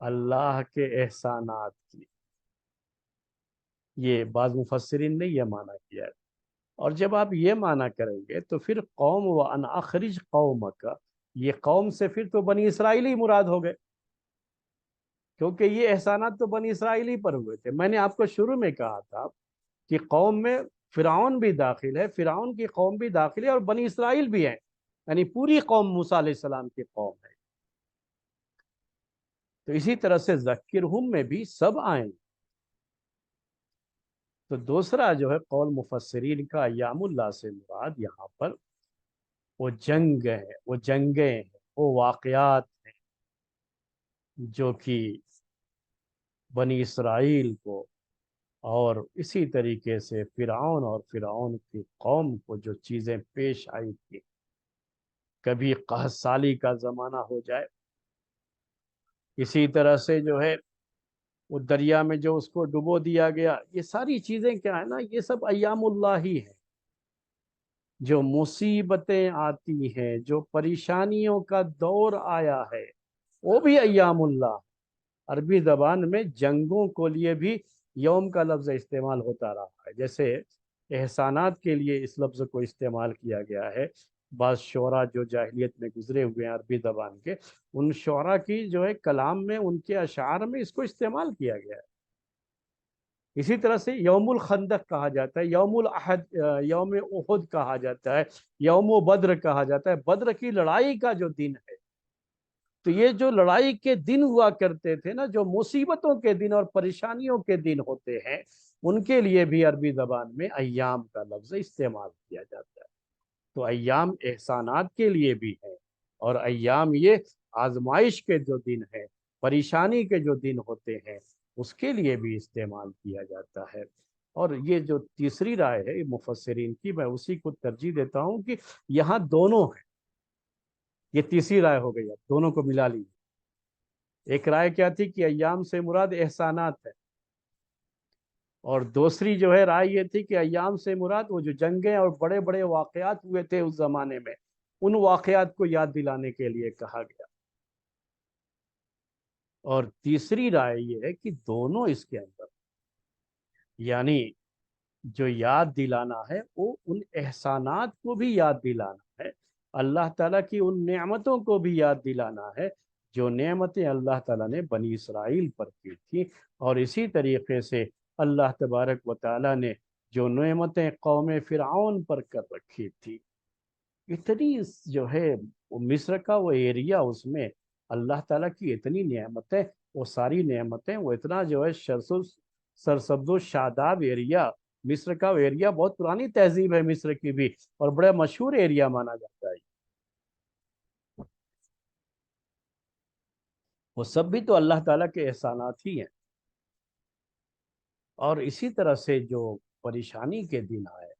اللہ کے احسانات کی، یہ بعض مفسرین نے یہ معنی کیا ہے۔ اور جب آپ یہ معنی کریں گے تو پھر قوم و ان اخرج قوم کا، یہ قوم سے پھر تو بنی اسرائیلی مراد ہو گئے، کیونکہ یہ احسانات تو بنی اسرائیلی پر ہوئے تھے۔ میں نے آپ کو شروع میں کہا تھا کہ قوم میں فرعون بھی داخل ہے، فرعون کی قوم بھی داخل ہے، اور بنی اسرائیل بھی ہیں، یعنی پوری قوم موسیٰ علیہ السلام کی قوم ہے۔ تو اسی طرح سے ذکرہم میں بھی سب آئیں۔ تو دوسرا جو ہے قول مفسرین کا، ایام اللہ سے مراد یہاں پر وہ جنگ ہے، وہ جنگیں ہیں، وہ واقعات ہیں جو کہ بنی اسرائیل کو اور اسی طریقے سے فرعون اور فرعون کی قوم کو جو چیزیں پیش آئی تھی، کبھی قحط سالی کا زمانہ ہو جائے، اسی طرح سے جو ہے وہ دریا میں جو اس کو ڈبو دیا گیا، یہ ساری چیزیں کیا ہے نا، یہ سب ایام اللہ ہی ہیں۔ جو مصیبتیں آتی ہیں، جو پریشانیوں کا دور آیا ہے، وہ بھی ایام اللہ۔ عربی زبان میں جنگوں کو لیے بھی یوم کا لفظ استعمال ہوتا رہا ہے، جیسے احسانات کے لیے اس لفظ کو استعمال کیا گیا ہے۔ بعض شعراء جو جاہلیت میں گزرے ہوئے ہیں عربی زبان کے، ان شعراء کی جو ہے کلام میں، ان کے اشعار میں اس کو استعمال کیا گیا ہے۔ اسی طرح سے یوم الخندق کہا جاتا ہے، یوم الاحد، یوم احد کہا جاتا ہے، یوم بدر کہا جاتا ہے، بدر کی لڑائی کا جو دن ہے۔ تو یہ جو لڑائی کے دن ہوا کرتے تھے نا، جو مصیبتوں کے دن اور پریشانیوں کے دن ہوتے ہیں، ان کے لیے بھی عربی زبان میں ایام کا لفظ استعمال کیا جاتا ہے۔ تو ایام احسانات کے لیے بھی ہے، اور ایام یہ آزمائش کے جو دن ہے، پریشانی کے جو دن ہوتے ہیں، اس کے لیے بھی استعمال کیا جاتا ہے۔ اور یہ جو تیسری رائے ہے مفسرین کی، میں اسی کو ترجیح دیتا ہوں کہ یہاں دونوں ہیں۔ یہ تیسری رائے ہو گئی، اب دونوں کو ملا لیجیے۔ ایک رائے کیا تھی کہ ایام سے مراد احسانات ہے، اور دوسری جو ہے رائے یہ تھی کہ ایام سے مراد وہ جو جنگیں اور بڑے بڑے واقعات ہوئے تھے اس زمانے میں، ان واقعات کو یاد دلانے کے لیے کہا گیا۔ اور تیسری رائے یہ ہے کہ دونوں اس کے اندر، یعنی جو یاد دلانا ہے وہ ان احسانات کو بھی یاد دلانا ہے، اللہ تعالیٰ کی ان نعمتوں کو بھی یاد دلانا ہے جو نعمتیں اللہ تعالیٰ نے بنی اسرائیل پر کی تھی، اور اسی طریقے سے اللہ تبارک و تعالیٰ نے جو نعمتیں قوم فرعون پر کر رکھی تھی۔ اتنی جو ہے وہ مصر کا وہ ایریا، اس میں اللہ تعالیٰ کی اتنی نعمتیں، وہ ساری نعمتیں، وہ اتنا جو ہے سرسبز و شاداب ایریا، مصر کا ایریا بہت پرانی تہذیب ہے مصر کی بھی، اور بڑا مشہور ایریا مانا جاتا ہے۔ وہ سب بھی تو اللہ تعالیٰ کے احسانات ہی ہیں۔ اور اسی طرح سے جو پریشانی کے دن آئے،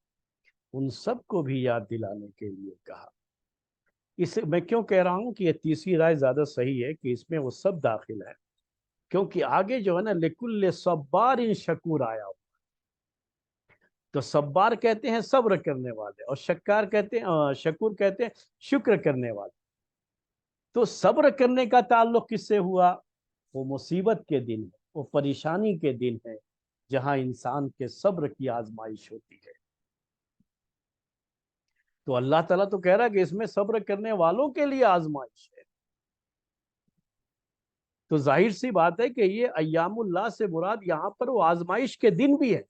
ان سب کو بھی یاد دلانے کے لیے کہا۔ میں کیوں کہہ رہا ہوں کہ یہ تیسری رائے زیادہ صحیح ہے کہ اس میں وہ سب داخل ہے، کیونکہ آگے جو ہے نا لکل صبار شکور آیا ہو۔ تو صبار کہتے ہیں صبر کرنے والے، اور شکار کہتے ہیں، شکور کہتے ہیں شکر کرنے والے۔ تو صبر کرنے کا تعلق کس سے ہوا؟ وہ مصیبت کے دن ہے، وہ پریشانی کے دن ہے، جہاں انسان کے صبر کی آزمائش ہوتی ہے۔ تو اللہ تعالیٰ تو کہہ رہا ہے کہ اس میں صبر کرنے والوں کے لیے آزمائش ہے۔ تو ظاہر سی بات ہے کہ یہ ایام اللہ سے مراد یہاں پر وہ آزمائش کے دن بھی ہے،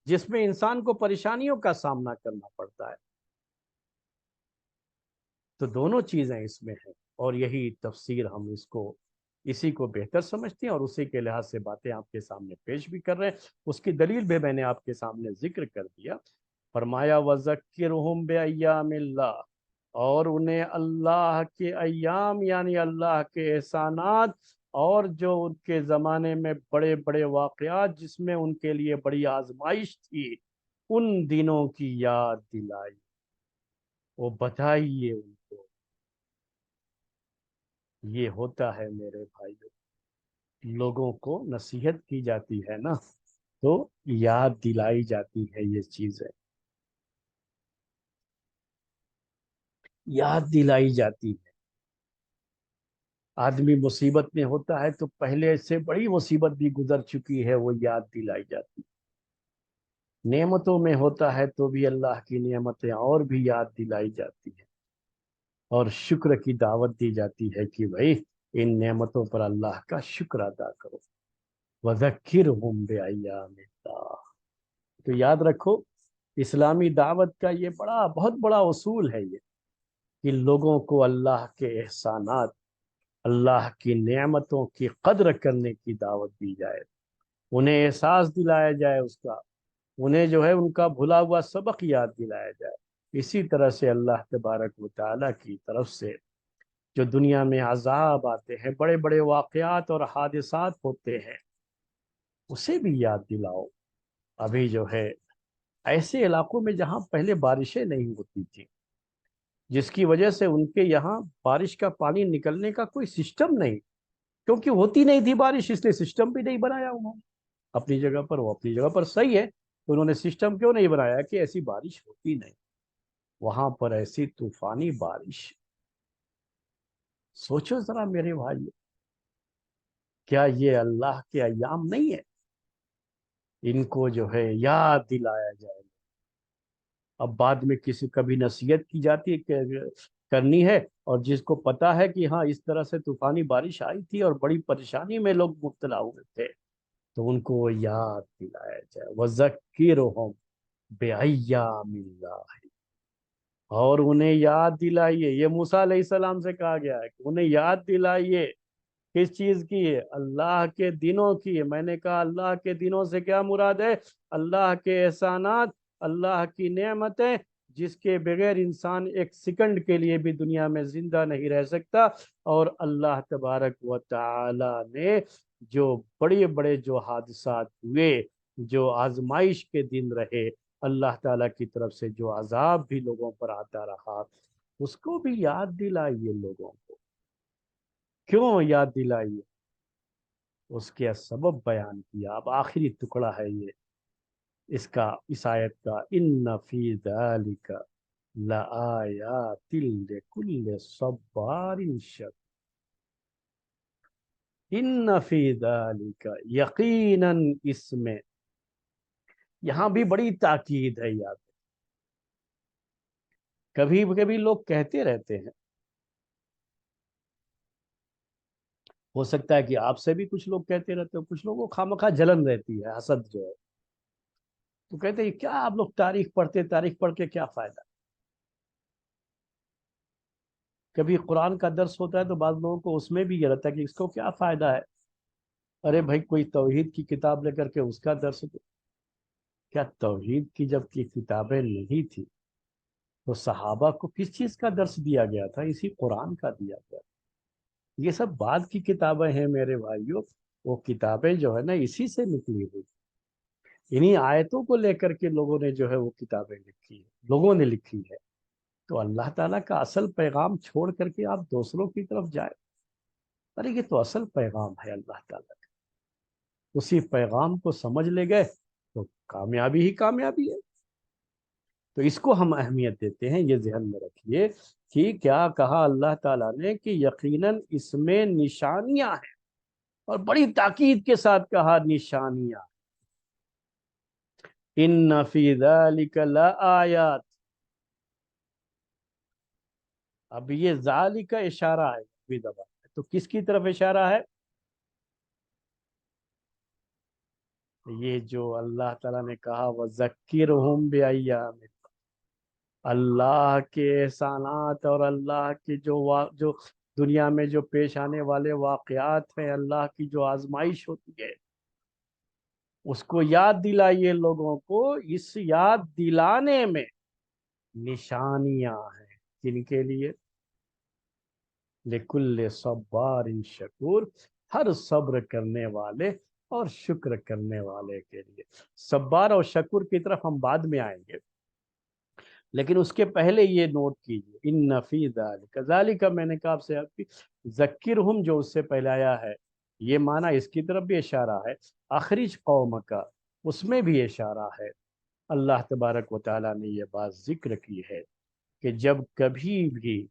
جس میں انسان کو پریشانیوں کا سامنا کرنا پڑتا ہے۔ تو دونوں چیزیں اس میں ہیں، اور یہی تفسیر ہم اسی کو بہتر سمجھتے ہیں، اور اسی کے لحاظ سے باتیں آپ کے سامنے پیش بھی کر رہے ہیں۔ اس کی دلیل بھی میں نے آپ کے سامنے ذکر کر دیا۔ فرمایا وَذَكِّرْهُمْ بِأَيَّامِ اللَّهِ، اور انہیں اللہ کے ایام یعنی اللہ کے احسانات، اور جو ان کے زمانے میں بڑے بڑے واقعات جس میں ان کے لیے بڑی آزمائش تھی، ان دنوں کی یاد دلائی، وہ بتائیے ان کو۔ یہ ہوتا ہے میرے بھائیوں، لوگوں کو نصیحت کی جاتی ہے نا، تو یاد دلائی جاتی ہے، یہ چیزیں یاد دلائی جاتی ہے۔ آدمی مصیبت میں ہوتا ہے تو پہلے سے بڑی مصیبت بھی گزر چکی ہے وہ یاد دلائی جاتی ہے، نعمتوں میں ہوتا ہے تو بھی اللہ کی نعمتیں اور بھی یاد دلائی جاتی ہیں، اور شکر کی دعوت دی جاتی ہے کہ بھائی ان نعمتوں پر اللہ کا شکر ادا کرو، وَذَكِّرْهُمْ بِأَيَّامِ اللَّهِ۔ تو یاد رکھو اسلامی دعوت کا یہ بہت بڑا اصول ہے یہ، کہ لوگوں کو اللہ کے احسانات، اللہ کی نعمتوں کی قدر کرنے کی دعوت دی جائے، انہیں احساس دلایا جائے اس کا، انہیں جو ہے ان کا بھلا ہوا سبق یاد دلایا جائے۔ اسی طرح سے اللہ تبارک و تعالیٰ کی طرف سے جو دنیا میں عذاب آتے ہیں، بڑے بڑے واقعات اور حادثات ہوتے ہیں، اسے بھی یاد دلاؤ۔ ابھی جو ہے ایسے علاقوں میں جہاں پہلے بارشیں نہیں ہوتی تھیں، جس کی وجہ سے ان کے یہاں بارش کا پانی نکلنے کا کوئی سسٹم نہیں، کیونکہ ہوتی نہیں تھی بارش، اس لیے سسٹم بھی نہیں بنایا انہوں نے۔ اپنی جگہ پر وہ اپنی جگہ پر صحیح ہے، تو انہوں نے سسٹم کیوں نہیں بنایا کہ ایسی بارش ہوتی نہیں، وہاں پر ایسی طوفانی بارش۔ سوچو ذرا میرے بھائی، کیا یہ اللہ کے ایام نہیں ہے؟ ان کو جو ہے یاد دلایا جائے۔ اب بعد میں کسی کبھی نصیحت کی جاتی ہے کہ کرنی ہے، اور جس کو پتا ہے کہ ہاں اس طرح سے طوفانی بارش آئی تھی اور بڑی پریشانی میں لوگ مبتلا ہوئے تھے، تو ان کو یاد دلایا جائے، وَذَكِّرْهُمْ بِأَيَّامِ اللَّهِ۔ اور انہیں یاد دلائیے، یہ موسیٰ علیہ السلام سے کہا گیا ہے کہ انہیں یاد دلائیے کس چیز کی ہے؟ اللہ کے دنوں کی ہے۔ میں نے کہا اللہ کے دنوں سے کیا مراد ہے؟ اللہ کے احسانات، اللہ کی نعمتیں، جس کے بغیر انسان ایک سیکنڈ کے لیے بھی دنیا میں زندہ نہیں رہ سکتا، اور اللہ تبارک و تعالی نے جو بڑے بڑے جو حادثات ہوئے، جو آزمائش کے دن رہے، اللہ تعالیٰ کی طرف سے جو عذاب بھی لوگوں پر آتا رہا، اس کو بھی یاد دلائیے لوگوں کو۔ کیوں یاد دلائیے؟ اس کے سبب بیان کیا۔ اب آخری ٹکڑا ہے یہ اس کا، اس آیت کا، ان فی ذالک لآیات لکل صبار شکور۔ ان فی ذالک، یقیناً اس میں، یہاں بھی بڑی تاکید ہے یاد۔ کبھی کبھی لوگ کہتے رہتے ہیں، ہو سکتا ہے کہ آپ سے بھی کچھ لوگ کہتے رہتے ہو، کچھ لوگوں کو خواہ جلن رہتی ہے، حسد جو ہے، تو کہتے ہیں کیا آپ لوگ تاریخ پڑھتے، تاریخ پڑھ کے کیا فائدہ؟ کبھی قرآن کا درس ہوتا ہے تو بعض لوگوں کو اس میں بھی یہ رہتا ہے کہ اس کو کیا فائدہ ہے؟ ارے بھائی کوئی توحید کی کتاب لے کر کے اس کا درس دو۔ کیا توحید کی جب کی کتابیں نہیں تھی تو صحابہ کو کس چیز کا درس دیا گیا تھا؟ اسی قرآن کا دیا گیا تھا۔ یہ سب بعد کی کتابیں ہیں میرے بھائیوں، وہ کتابیں جو ہے نا اسی سے نکلی ہوئی، انہی آیتوں کو لے کر کے لوگوں نے جو ہے وہ کتابیں لکھی ہے، لوگوں نے لکھی ہے۔ تو اللہ تعالیٰ کا اصل پیغام چھوڑ کر کے آپ دوسروں کی طرف جائیں؟ ارے یہ تو اصل پیغام ہے اللہ تعالیٰ کا، اسی پیغام کو سمجھ لے گئے تو کامیابی ہی کامیابی ہے۔ تو اس کو ہم اہمیت دیتے ہیں، یہ ذہن میں رکھیے کہ کیا کہا اللہ تعالیٰ نے کہ یقیناً اس میں نشانیاں ہیں، اور بڑی تاکید کے ساتھ کہا نشانیاں۔ ان فی ذالک لآیات، اب یہ ذالک کا اشارہ ہے بھی دبا، تو کس کی طرف اشارہ ہے؟ یہ جو اللہ تعالیٰ نے کہا وَذَكِّرْهُمْ بِأَيَّامِ، اللہ کے احسانات اور اللہ کے جو دنیا میں جو پیش آنے والے واقعات ہیں، اللہ کی جو آزمائش ہوتی ہے، اس کو یاد دلائیے لوگوں کو۔ اس یاد دلانے میں نشانیاں ہیں، کن کے لیے؟ لکل صبار شکور، ہر صبر کرنے والے اور شکر کرنے والے کے لیے۔ صبار اور شکر کی طرف ہم بعد میں آئیں گے، لیکن اس کے پہلے یہ نوٹ کیجئے، ان فی ذالک، ذالک میں نے کہا آپ سے، ذکرہم جو اس سے پہلے آیا ہے، یہ معنی اس کی طرف بھی اشارہ ہے، اخرج قوم کا، اس میں بھی اشارہ ہے۔ اللہ تبارک و تعالیٰ نے یہ بات ذکر کی ہے کہ جب کبھی بھی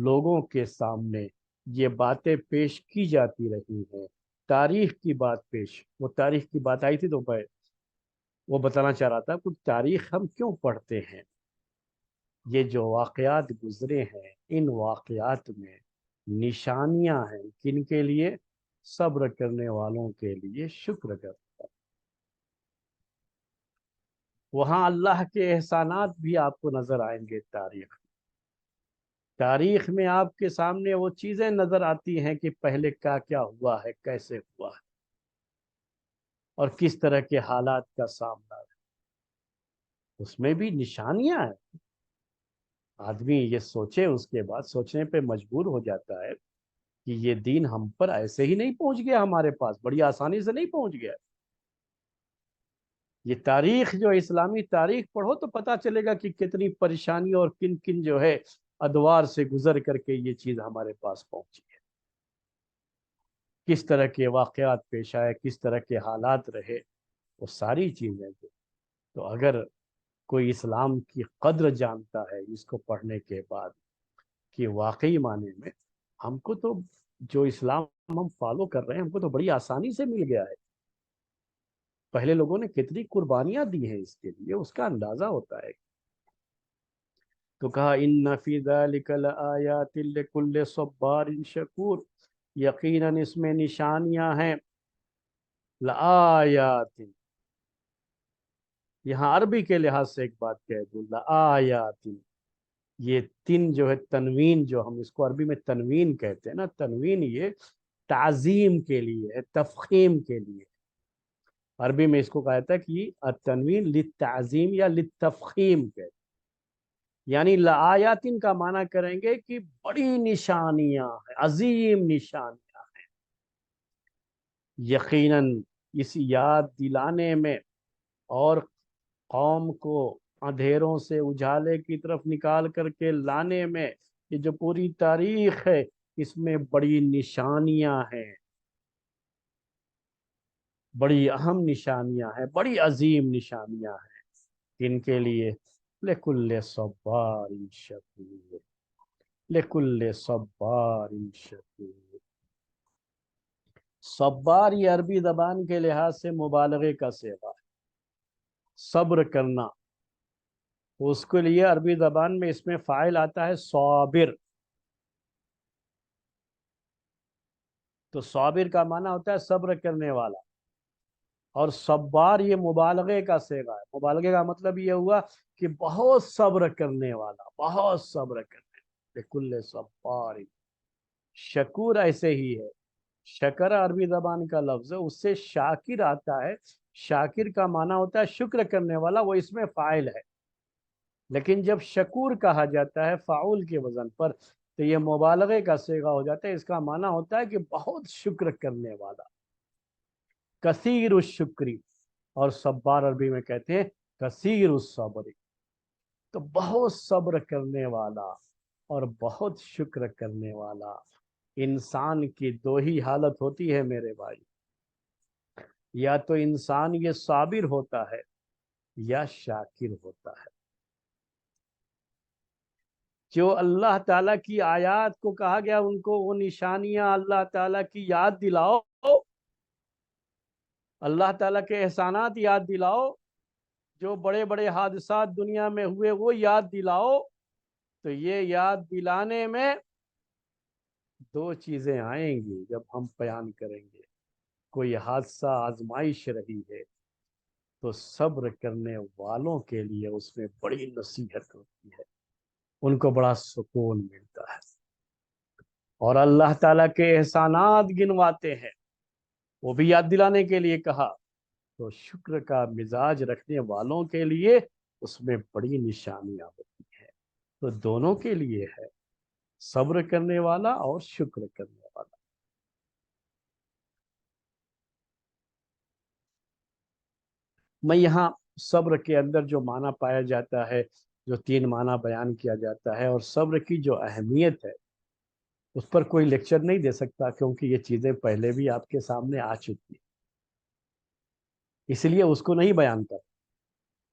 لوگوں کے سامنے یہ باتیں پیش کی جاتی رہی ہیں، تاریخ کی بات پیش، وہ تاریخ کی بات آئی تھی تو میں وہ بتانا چاہ رہا تھا کچھ تاریخ ہم کیوں پڑھتے ہیں۔ یہ جو واقعات گزرے ہیں ان واقعات میں نشانیاں ہیں، کن کے لیے؟ صبر کرنے والوں کے لیے، شکر کر۔ وہاں اللہ کے احسانات بھی آپ کو نظر آئیں گے۔ تاریخ میں آپ کے سامنے وہ چیزیں نظر آتی ہیں کہ پہلے کیا ہوا ہے، کیسے ہوا ہے، اور کس طرح کے حالات کا سامنا ہے۔ اس میں بھی نشانیاں ہیں۔ آدمی یہ سوچے، اس کے بعد سوچنے پہ مجبور ہو جاتا ہے کہ یہ دین ہم پر ایسے ہی نہیں پہنچ گیا، ہمارے پاس بڑی آسانی سے نہیں پہنچ گیا۔ یہ تاریخ جو اسلامی تاریخ پڑھو تو پتہ چلے گا کہ کتنی پریشانی اور کن کن جو ہے ادوار سے گزر کر کے یہ چیز ہمارے پاس پہنچی ہے، کس طرح کے واقعات پیش آئے، کس طرح کے حالات رہے، وہ ساری چیزیں تو اگر کوئی اسلام کی قدر جانتا ہے اس کو پڑھنے کے بعد کہ واقعی معنی میں ہم کو تو جو اسلام ہم فالو کر رہے ہیں ہم کو تو بڑی آسانی سے مل گیا ہے، پہلے لوگوں نے کتنی قربانیاں دی ہیں اس کے لیے، اس کا اندازہ ہوتا ہے۔ تو کہا ان فی ذلک لآیات لکل صبار شکور، یقیناً اس میں نشانیاں ہیں، لآیات، یہاں عربی کے لحاظ سے ایک بات کہہ دوں، لآیات، یہ تن جو ہے تنوین، جو ہم اس کو عربی میں تنوین کہتے ہیں نا، تنوین یہ تعظیم کے لیے ہے، تفخیم کے لیے۔ عربی میں اس کو کہا تھا کہ التنوین للتعظیم یا للتفخیم کہتے ہیں، یعنی لآیاتن کا معنی کریں گے کہ بڑی نشانیاں ہیں، عظیم نشانیاں ہیں، یقیناً اس یاد دلانے میں اور قوم کو اندھیروں سے اجالے کی طرف نکال کر کے لانے میں، یہ جو پوری تاریخ ہے اس میں بڑی نشانیاں ہیں، بڑی اہم نشانیاں ہیں، بڑی عظیم نشانیاں ہیں، ان کے لیے لکل صبار شکور، لکل صبار شکور۔ صبار یہ عربی زبان کے لحاظ سے مبالغے کا صیغہ ہے، صبر کرنا، اس کے لیے عربی زبان میں اس میں فاعل آتا ہے صابر، تو صابر کا معنی ہوتا ہے صبر کرنے والا، اور صبار یہ مبالغے کا صیغہ ہے۔ مبالغے کا مطلب یہ ہوا کہ بہت صبر کرنے والا، بہت صبر کرنے والا، لکل صبار۔ شکور ایسے ہی ہے، شکر عربی زبان کا لفظ ہے، اس سے شاکر آتا ہے، شاکر کا معنی ہوتا ہے شکر کرنے والا، وہ اس میں فاعل ہے، لیکن جب شکور کہا جاتا ہے فاعول کے وزن پر تو یہ مبالغے کا صیغہ ہو جاتا ہے، اس کا معنی ہوتا ہے کہ بہت شکر کرنے والا، کثیر الشکری، اور صبار عربی میں کہتے ہیں کثیر الصبر، تو بہت صبر کرنے والا اور بہت شکر کرنے والا۔ انسان کی دو ہی حالت ہوتی ہے میرے بھائی، یا تو انسان یہ صابر ہوتا ہے یا شاکر ہوتا ہے۔ جو اللہ تعالیٰ کی آیات کو کہا گیا ان کو وہ نشانیاں اللہ تعالیٰ کی یاد دلاؤ، اللہ تعالیٰ کے احسانات یاد دلاؤ، جو بڑے بڑے حادثات دنیا میں ہوئے وہ یاد دلاؤ، تو یہ یاد دلانے میں دو چیزیں آئیں گی جب ہم بیان کریں گے۔ کوئی حادثہ آزمائش رہی ہے تو صبر کرنے والوں کے لیے اس میں بڑی نصیحت ہوتی ہے، ان کو بڑا سکون ملتا ہے، اور اللہ تعالیٰ کے احسانات گنواتے ہیں، وہ بھی یاد دلانے کے لیے کہا، تو شکر کا مزاج رکھنے والوں کے لیے اس میں بڑی نشانیاں ہوتی ہیں۔ تو دونوں کے لیے ہے، صبر کرنے والا اور شکر کرنے والا۔ میں یہاں صبر کے اندر جو معنی پایا جاتا ہے، جو تین معنی بیان کیا جاتا ہے، اور صبر کی جو اہمیت ہے اس پر کوئی لیکچر نہیں دے سکتا، کیونکہ یہ چیزیں پہلے بھی آپ کے سامنے آ چکی ہیں، اس لیے اس کو نہیں بیان کر۔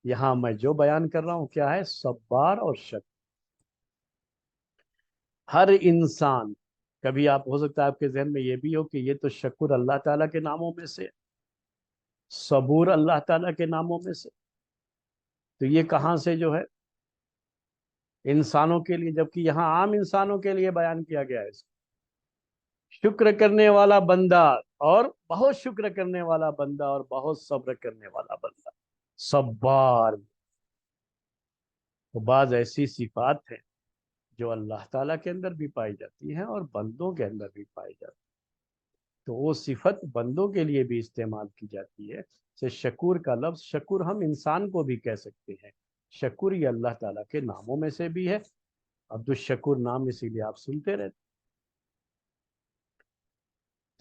یہاں میں جو بیان کر رہا ہوں کیا ہے؟ صبار اور شکر۔ ہر انسان کبھی آپ ہو سکتا ہے آپ کے ذہن میں یہ بھی ہو کہ یہ تو شکر اللہ تعالیٰ کے ناموں میں سے، صبور اللہ تعالیٰ کے ناموں میں سے، تو یہ کہاں سے جو ہے انسانوں کے لیے، جبکہ یہاں عام انسانوں کے لیے بیان کیا گیا ہے اس کو۔ شکر کرنے والا بندہ اور بہت شکر کرنے والا بندہ اور بہت صبر کرنے والا بندہ، صبار۔ تو بعض ایسی صفات ہیں جو اللہ تعالیٰ کے اندر بھی پائی جاتی ہیں اور بندوں کے اندر بھی پائی جاتی ہیں، تو وہ صفت بندوں کے لیے بھی استعمال کی جاتی ہے۔ سے شکور کا لفظ، شکور ہم انسان کو بھی کہہ سکتے ہیں، شکور یہ اللہ تعالیٰ کے ناموں میں سے بھی ہے۔ عبد الشکور نام اسی لیے آپ سنتے رہتے۔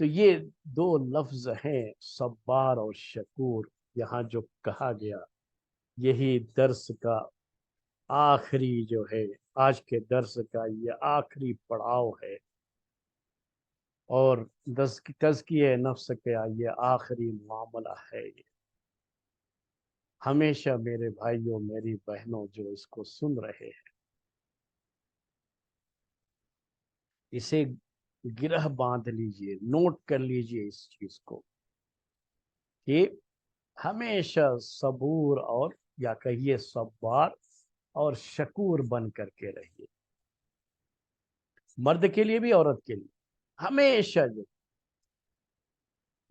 تو یہ دو لفظ ہیں صبار اور شکور، یہاں جو کہا گیا یہی درس کا آخری جو ہے، آج کے درس کا یہ آخری پڑاؤ ہے، اور تزکیہ نفس کا یہ آخری معاملہ ہے۔ یہ ہمیشہ میرے بھائیوں میری بہنوں جو اس کو سن رہے ہیں، اسے گرہ باندھ لیجئے، نوٹ کر لیجئے اس چیز کو کہ ہمیشہ صبور اور یا کہیے صبار اور شکور بن کر کے رہیے، مرد کے لیے بھی عورت کے لیے ہمیشہ جو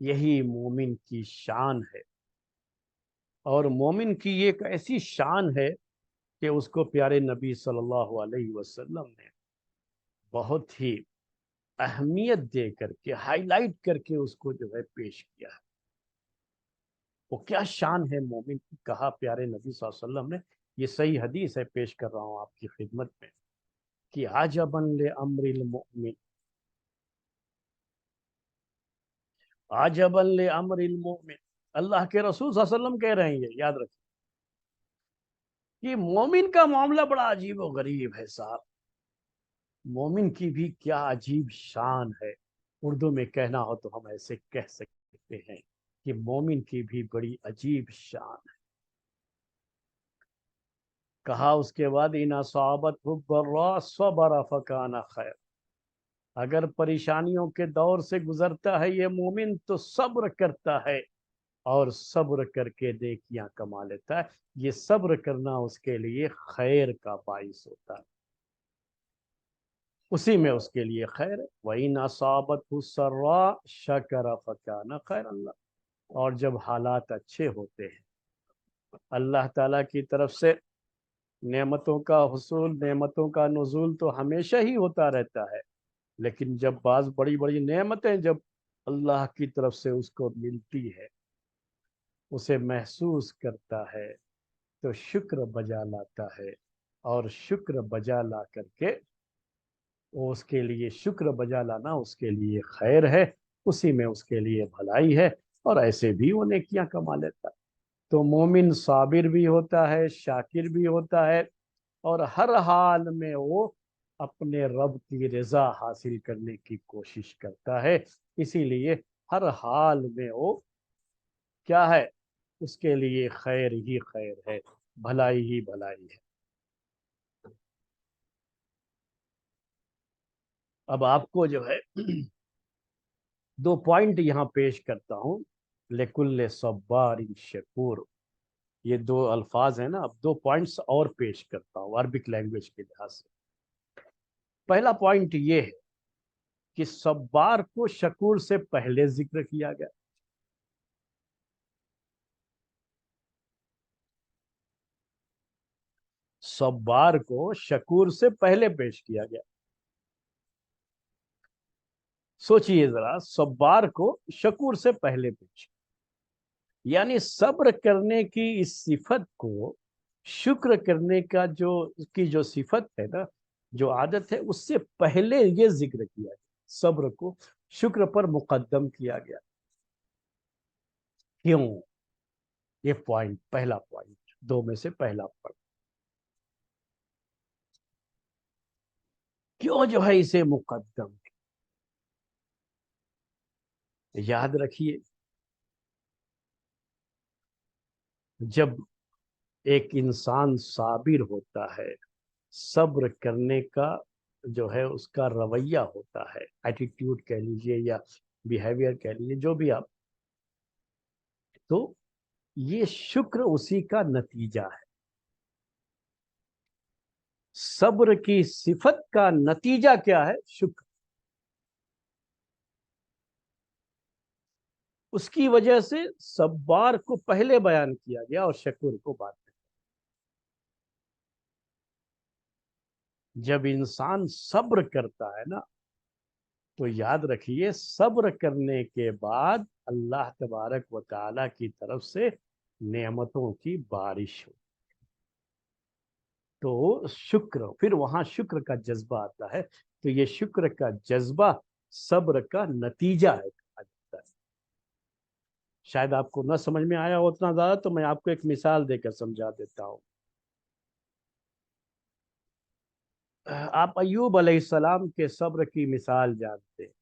یہی مومن کی شان ہے، اور مومن کی ایک ایسی شان ہے کہ اس کو پیارے نبی صلی اللہ علیہ وسلم نے بہت ہی اہمیت دے کر کے ہائی لائٹ کر کے اس کو جو ہے پیش کیا ہے۔ وہ کیا شان ہے مومن کی، کہا پیارے نبی صلی اللہ علیہ وسلم نے، یہ صحیح حدیث ہے، پیش کر رہا ہوں آپ کی خدمت میں، کہ عجباً لامر المؤمن، عجباً لامر المؤمن، اللہ کے رسول صلی اللہ علیہ وسلم کہہ رہے ہیں، یہ یاد رکھیں کہ مومن کا معاملہ بڑا عجیب و غریب ہے صاحب، مومن کی بھی کیا عجیب شان ہے۔ اردو میں کہنا ہو تو ہم ایسے کہہ سکتے ہیں کہ مومن کی بھی بڑی عجیب شان ہے۔ کہا اس کے بعد ان اصابتہ الضراء صبر فکان خیر، اگر پریشانیوں کے دور سے گزرتا ہے یہ مومن تو صبر کرتا ہے، اور صبر کر کے نیکیاں کما لیتا ہے۔ یہ صبر کرنا اس کے لیے خیر کا باعث ہوتا ہے، اسی میں اس کے لیے خیر ہے۔ وَإِنْ أَصَابَتْهُ السَّرَّاءُ شَكَرَ فَكَانَ خَيْرًا لَهُ، اور جب حالات اچھے ہوتے ہیں، اللہ تعالیٰ کی طرف سے نعمتوں کا حصول، نعمتوں کا نزول تو ہمیشہ ہی ہوتا رہتا ہے، لیکن جب بعض بڑی بڑی نعمتیں جب اللہ کی طرف سے اس کو ملتی ہے، اسے محسوس کرتا ہے، تو شکر بجا لاتا ہے، اور شکر بجا لا کر کے وہ اس کے لیے شکر بجا لانا اس کے لیے خیر ہے، اسی میں اس کے لیے بھلائی ہے، اور ایسے بھی وہ نیکیاں کما لیتا ہے۔ تو مومن صابر بھی ہوتا ہے، شاکر بھی ہوتا ہے، اور ہر حال میں وہ اپنے رب کی رضا حاصل کرنے کی کوشش کرتا ہے، اسی لیے ہر حال میں وہ کیا ہے، اس کے لیے خیر ہی خیر ہے، بھلائی ہی بھلائی ہے۔ اب آپ کو جو ہے دو پوائنٹ یہاں پیش کرتا ہوں، لِكُلِّ صَبَّارٍ شَكُورٍ، یہ دو الفاظ ہیں نا، اب دو پوائنٹس اور پیش کرتا ہوں عربک لینگویج کے لحاظ سے۔ پہلا پوائنٹ یہ ہے کہ صبار کو شکور سے پہلے ذکر کیا گیا، صبار کو شکور سے پہلے پیش کیا گیا۔ سوچئے ذرا، صبار کو شکور سے پہلے پیش، یعنی صبر کرنے کی اس صفت کو شکر کرنے کا جو اس کی جو صفت ہے نا، جو عادت ہے، اس سے پہلے یہ ذکر کیا گیا، صبر کو شکر پر مقدم کیا گیا۔ کیوں؟ یہ پوائنٹ، پہلا پوائنٹ، دو میں سے پہلا پوائنٹ، کیوں جو ہے اسے مقدم؟ یاد رکھیے، جب ایک انسان صابر ہوتا ہے، صبر کرنے کا جو ہے اس کا رویہ ہوتا ہے، ایٹیٹیوڈ کہہ لیجئے یا بیہیویئر کہہ لیجئے، جو بھی آپ، تو یہ شکر اسی کا نتیجہ ہے۔ صبر کی صفت کا نتیجہ کیا ہے؟ شکر۔ اس کی وجہ سے صبار کو پہلے بیان کیا گیا اور شکور کو بعد میں۔ جب انسان صبر کرتا ہے نا، تو یاد رکھیے صبر کرنے کے بعد اللہ تبارک و تعالی کی طرف سے نعمتوں کی بارش ہو، تو شکر، پھر وہاں شکر کا جذبہ آتا ہے، تو یہ شکر کا جذبہ صبر کا نتیجہ ہے کہا جاتا ہے۔ شاید آپ کو نہ سمجھ میں آیا ہو اتنا زیادہ، تو میں آپ کو ایک مثال دے کر سمجھا دیتا ہوں۔ آپ ایوب علیہ السلام کے صبر کی مثال جانتے ہیں،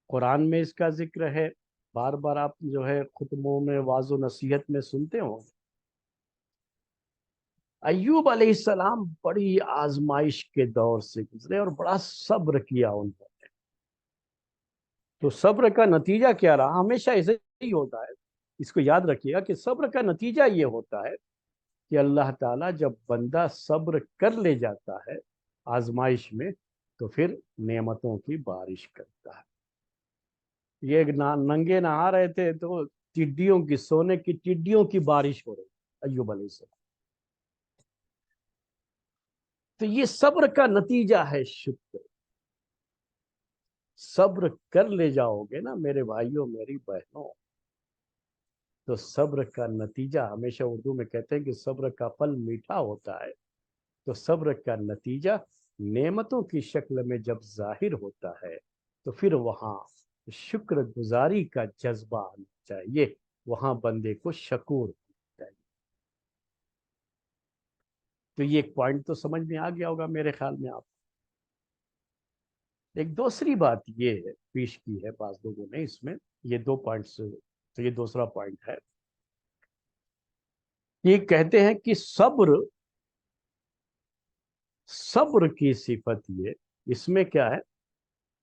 قرآن میں اس کا ذکر ہے، بار بار آپ جو ہے خطبوں میں واعظ و نصیحت میں سنتے ہوں۔ ایوب علیہ السلام بڑی آزمائش کے دور سے گزرے اور بڑا صبر کیا انہوں نے، تو صبر کا نتیجہ کیا رہا؟ ہمیشہ ایسے ہی ہوتا ہے، اس کو یاد رکھیے گا کہ صبر کا نتیجہ یہ ہوتا ہے کہ اللہ تعالیٰ جب بندہ صبر کر لے جاتا ہے آزمائش میں، تو پھر نعمتوں کی بارش کرتا ہے۔ یہ ننگے نہا رہے تھے تو ٹڈیوں کی، سونے کی ٹڈیوں کی بارش ہو رہی ایوب علیہ السلام۔ تو یہ صبر کا نتیجہ ہے شکر۔ صبر کر لے جاؤ گے نا میرے بھائیوں میری بہنوں، تو صبر کا نتیجہ، ہمیشہ اردو میں کہتے ہیں کہ صبر کا پھل میٹھا ہوتا ہے، تو صبر کا نتیجہ نعمتوں کی شکل میں جب ظاہر ہوتا ہے، تو پھر وہاں شکر گزاری کا جذبہ آنا چاہیے، وہاں بندے کو شکور ہونا چاہیے۔ تو یہ ایک پوائنٹ تو سمجھ میں آ گیا ہوگا میرے خیال میں آپ۔ ایک دوسری بات یہ ہے، پیش کی ہے بعض لوگوں نے اس میں، یہ دو پوائنٹس، تو یہ دوسرا پوائنٹ ہے، یہ کہتے ہیں کہ صبر کی صفت یہ، اس میں کیا ہے؟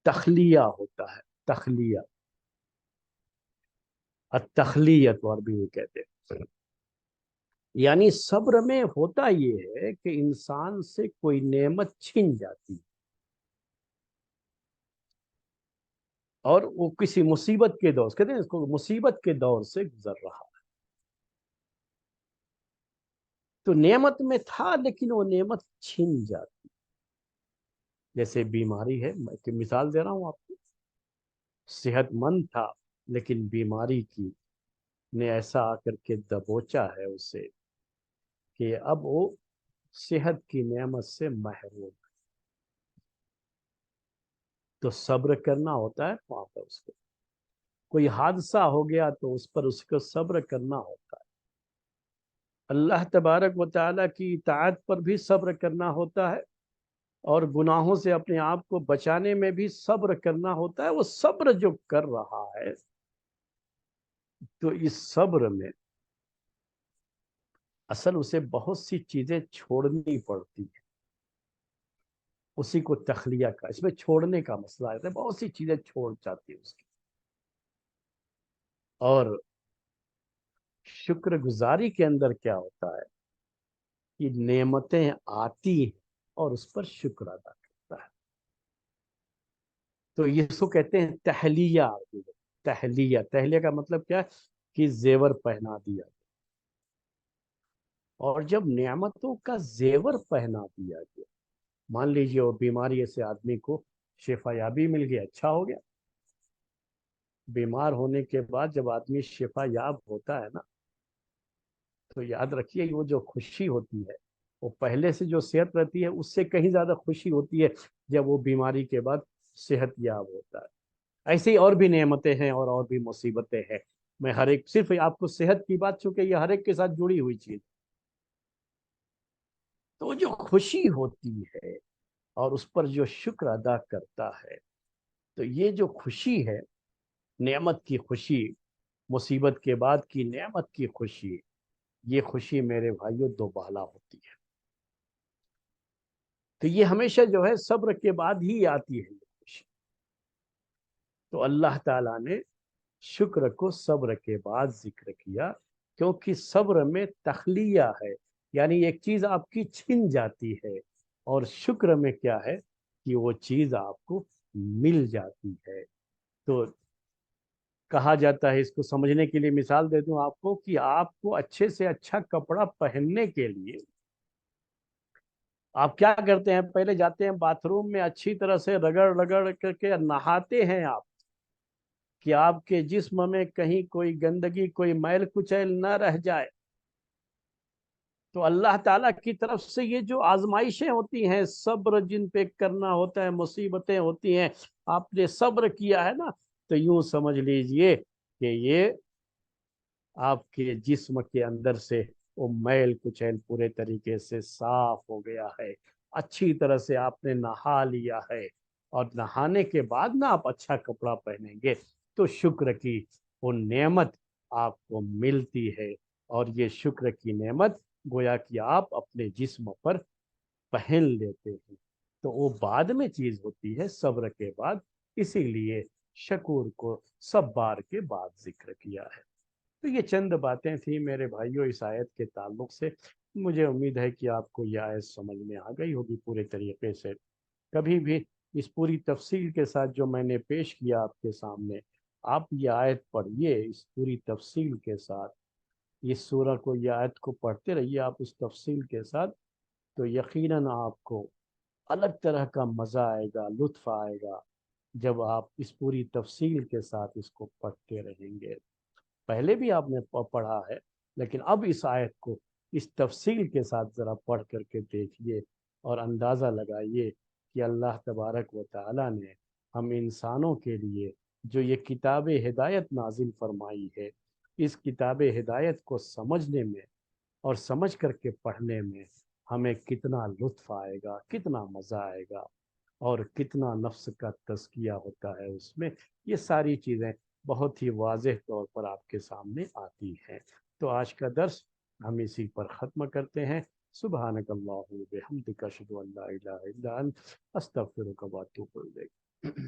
تخلیہ ہوتا ہے، تخلیہ، التخلیت عربی میں کہتے ہیں۔ یعنی صبر میں ہوتا یہ ہے کہ انسان سے کوئی نعمت چھن جاتی ہے اور وہ کسی مصیبت کے دور، کہتے ہیں اس کو مصیبت کے دور سے گزر رہا ہے، تو نعمت میں تھا لیکن وہ نعمت چھن جاتی، جیسے بیماری ہے، میں مثال دے رہا ہوں آپ کو، صحت مند تھا لیکن بیماری کی نے ایسا آ کر کے دبوچا ہے اسے کہ اب وہ صحت کی نعمت سے محروم ہے، تو صبر کرنا ہوتا ہے وہاں پر اس کو۔ کوئی حادثہ ہو گیا تو اس پر اس کو صبر کرنا ہوتا ہے۔ اللہ تبارک و تعالیٰ کی اطاعت پر بھی صبر کرنا ہوتا ہے، اور گناہوں سے اپنے آپ کو بچانے میں بھی صبر کرنا ہوتا ہے۔ وہ صبر جو کر رہا ہے، تو اس صبر میں اصل اسے بہت سی چیزیں چھوڑنی پڑتی ہیں، اسی کو تخلیہ کا، اس میں چھوڑنے کا مسئلہ ہے، بہت سی چیزیں چھوڑ جاتی ہیں اس کی۔ اور شکر گزاری کے اندر کیا ہوتا ہے کہ نعمتیں آتی ہیں اور اس پر شکر ادا کرتا ہے، تو یہ اس کو کہتے ہیں تحلیہ۔ تحلیہ کا مطلب کیا ہے کہ زیور پہنا دیا، اور جب نعمتوں کا زیور پہنا دیا گیا، مان لیجیے وہ بیماری سے آدمی کو شفا یابی مل گیا، اچھا ہو گیا، بیمار ہونے کے بعد جب آدمی شفا یاب ہوتا ہے نا، تو یاد رکھیے وہ جو خوشی ہوتی ہے وہ پہلے سے جو صحت رہتی ہے اس سے کہیں زیادہ خوشی ہوتی ہے جب وہ بیماری کے بعد صحت یاب ہوتا ہے۔ ایسے ہی اور بھی نعمتیں ہیں اور بھی مصیبتیں ہیں، میں ہر ایک، صرف آپ کو صحت کی بات، چونکہ یہ ہر ایک کے ساتھ جڑی ہوئی چیز، تو جو خوشی ہوتی ہے اور اس پر جو شکر ادا کرتا ہے، تو یہ جو خوشی ہے، نعمت کی خوشی، مصیبت کے بعد کی نعمت کی خوشی، یہ خوشی میرے بھائیوں دوبالا ہوتی ہے۔ تو یہ ہمیشہ جو ہے صبر کے بعد ہی آتی ہے یہ خوشی۔ تو اللہ تعالیٰ نے شکر کو صبر کے بعد ذکر کیا، کیونکہ صبر میں تخلیہ ہے، یعنی ایک چیز آپ کی چھن جاتی ہے، اور شکر میں کیا ہے کہ وہ چیز آپ کو مل جاتی ہے۔ تو کہا جاتا ہے، اس کو سمجھنے کے لیے مثال دے دوں آپ کو، کہ آپ کو اچھے سے اچھا کپڑا پہننے کے لیے آپ کیا کرتے ہیں؟ پہلے جاتے ہیں باتھ روم میں، اچھی طرح سے رگڑ رگڑ کر کے نہاتے ہیں آپ، کہ آپ کے جسم میں کہیں کوئی گندگی، کوئی میل کچیل نہ رہ جائے۔ تو اللہ تعالیٰ کی طرف سے یہ جو آزمائشیں ہوتی ہیں، صبر جن پہ کرنا ہوتا ہے، مصیبتیں ہوتی ہیں، آپ نے صبر کیا ہے نا، تو یوں سمجھ لیجئے کہ یہ آپ کے جسم کے اندر سے وہ میل کچیل پورے طریقے سے صاف ہو گیا ہے، اچھی طرح سے آپ نے نہا لیا ہے، اور نہانے کے بعد نا آپ اچھا کپڑا پہنیں گے تو شکر کی وہ نعمت آپ کو ملتی ہے، اور یہ شکر کی نعمت گویا کہ آپ اپنے جسم پر پہن لیتے ہیں، تو وہ بعد میں چیز ہوتی ہے، صبر کے بعد، اسی لیے شکور کو سب بار کے بعد ذکر کیا ہے۔ تو یہ چند باتیں تھیں میرے بھائیوں اس آیت کے تعلق سے۔ مجھے امید ہے کہ آپ کو یہ آیت سمجھ میں آ گئی ہوگی پورے طریقے سے۔ کبھی بھی اس پوری تفصیل کے ساتھ جو میں نے پیش کیا آپ کے سامنے، آپ یہ آیت پڑھیے اس پوری تفصیل کے ساتھ، اس سورہ کو، یہ آیت کو پڑھتے رہیے آپ اس تفصیل کے ساتھ، تو یقیناً آپ کو الگ طرح کا مزہ آئے گا، لطف آئے گا، جب آپ اس پوری تفصیل کے ساتھ اس کو پڑھتے رہیں گے۔ پہلے بھی آپ نے پڑھا ہے، لیکن اب اس آیت کو اس تفصیل کے ساتھ ذرا پڑھ کر کے دیکھیے، اور اندازہ لگائیے کہ اللہ تبارک و تعالی نے ہم انسانوں کے لیے جو یہ کتاب ہدایت نازل فرمائی ہے، اس کتاب ہدایت کو سمجھنے میں اور سمجھ کر کے پڑھنے میں ہمیں کتنا لطف آئے گا، کتنا مزہ آئے گا، اور کتنا نفس کا تزکیہ ہوتا ہے اس میں۔ یہ ساری چیزیں بہت ہی واضح طور پر آپ کے سامنے آتی ہیں۔ تو آج کا درس ہم اسی پر ختم کرتے ہیں۔ سبحانک اللہم و بحمدک، اشہد ان لا الہ الا انت، استغفرک و اتوب الیک۔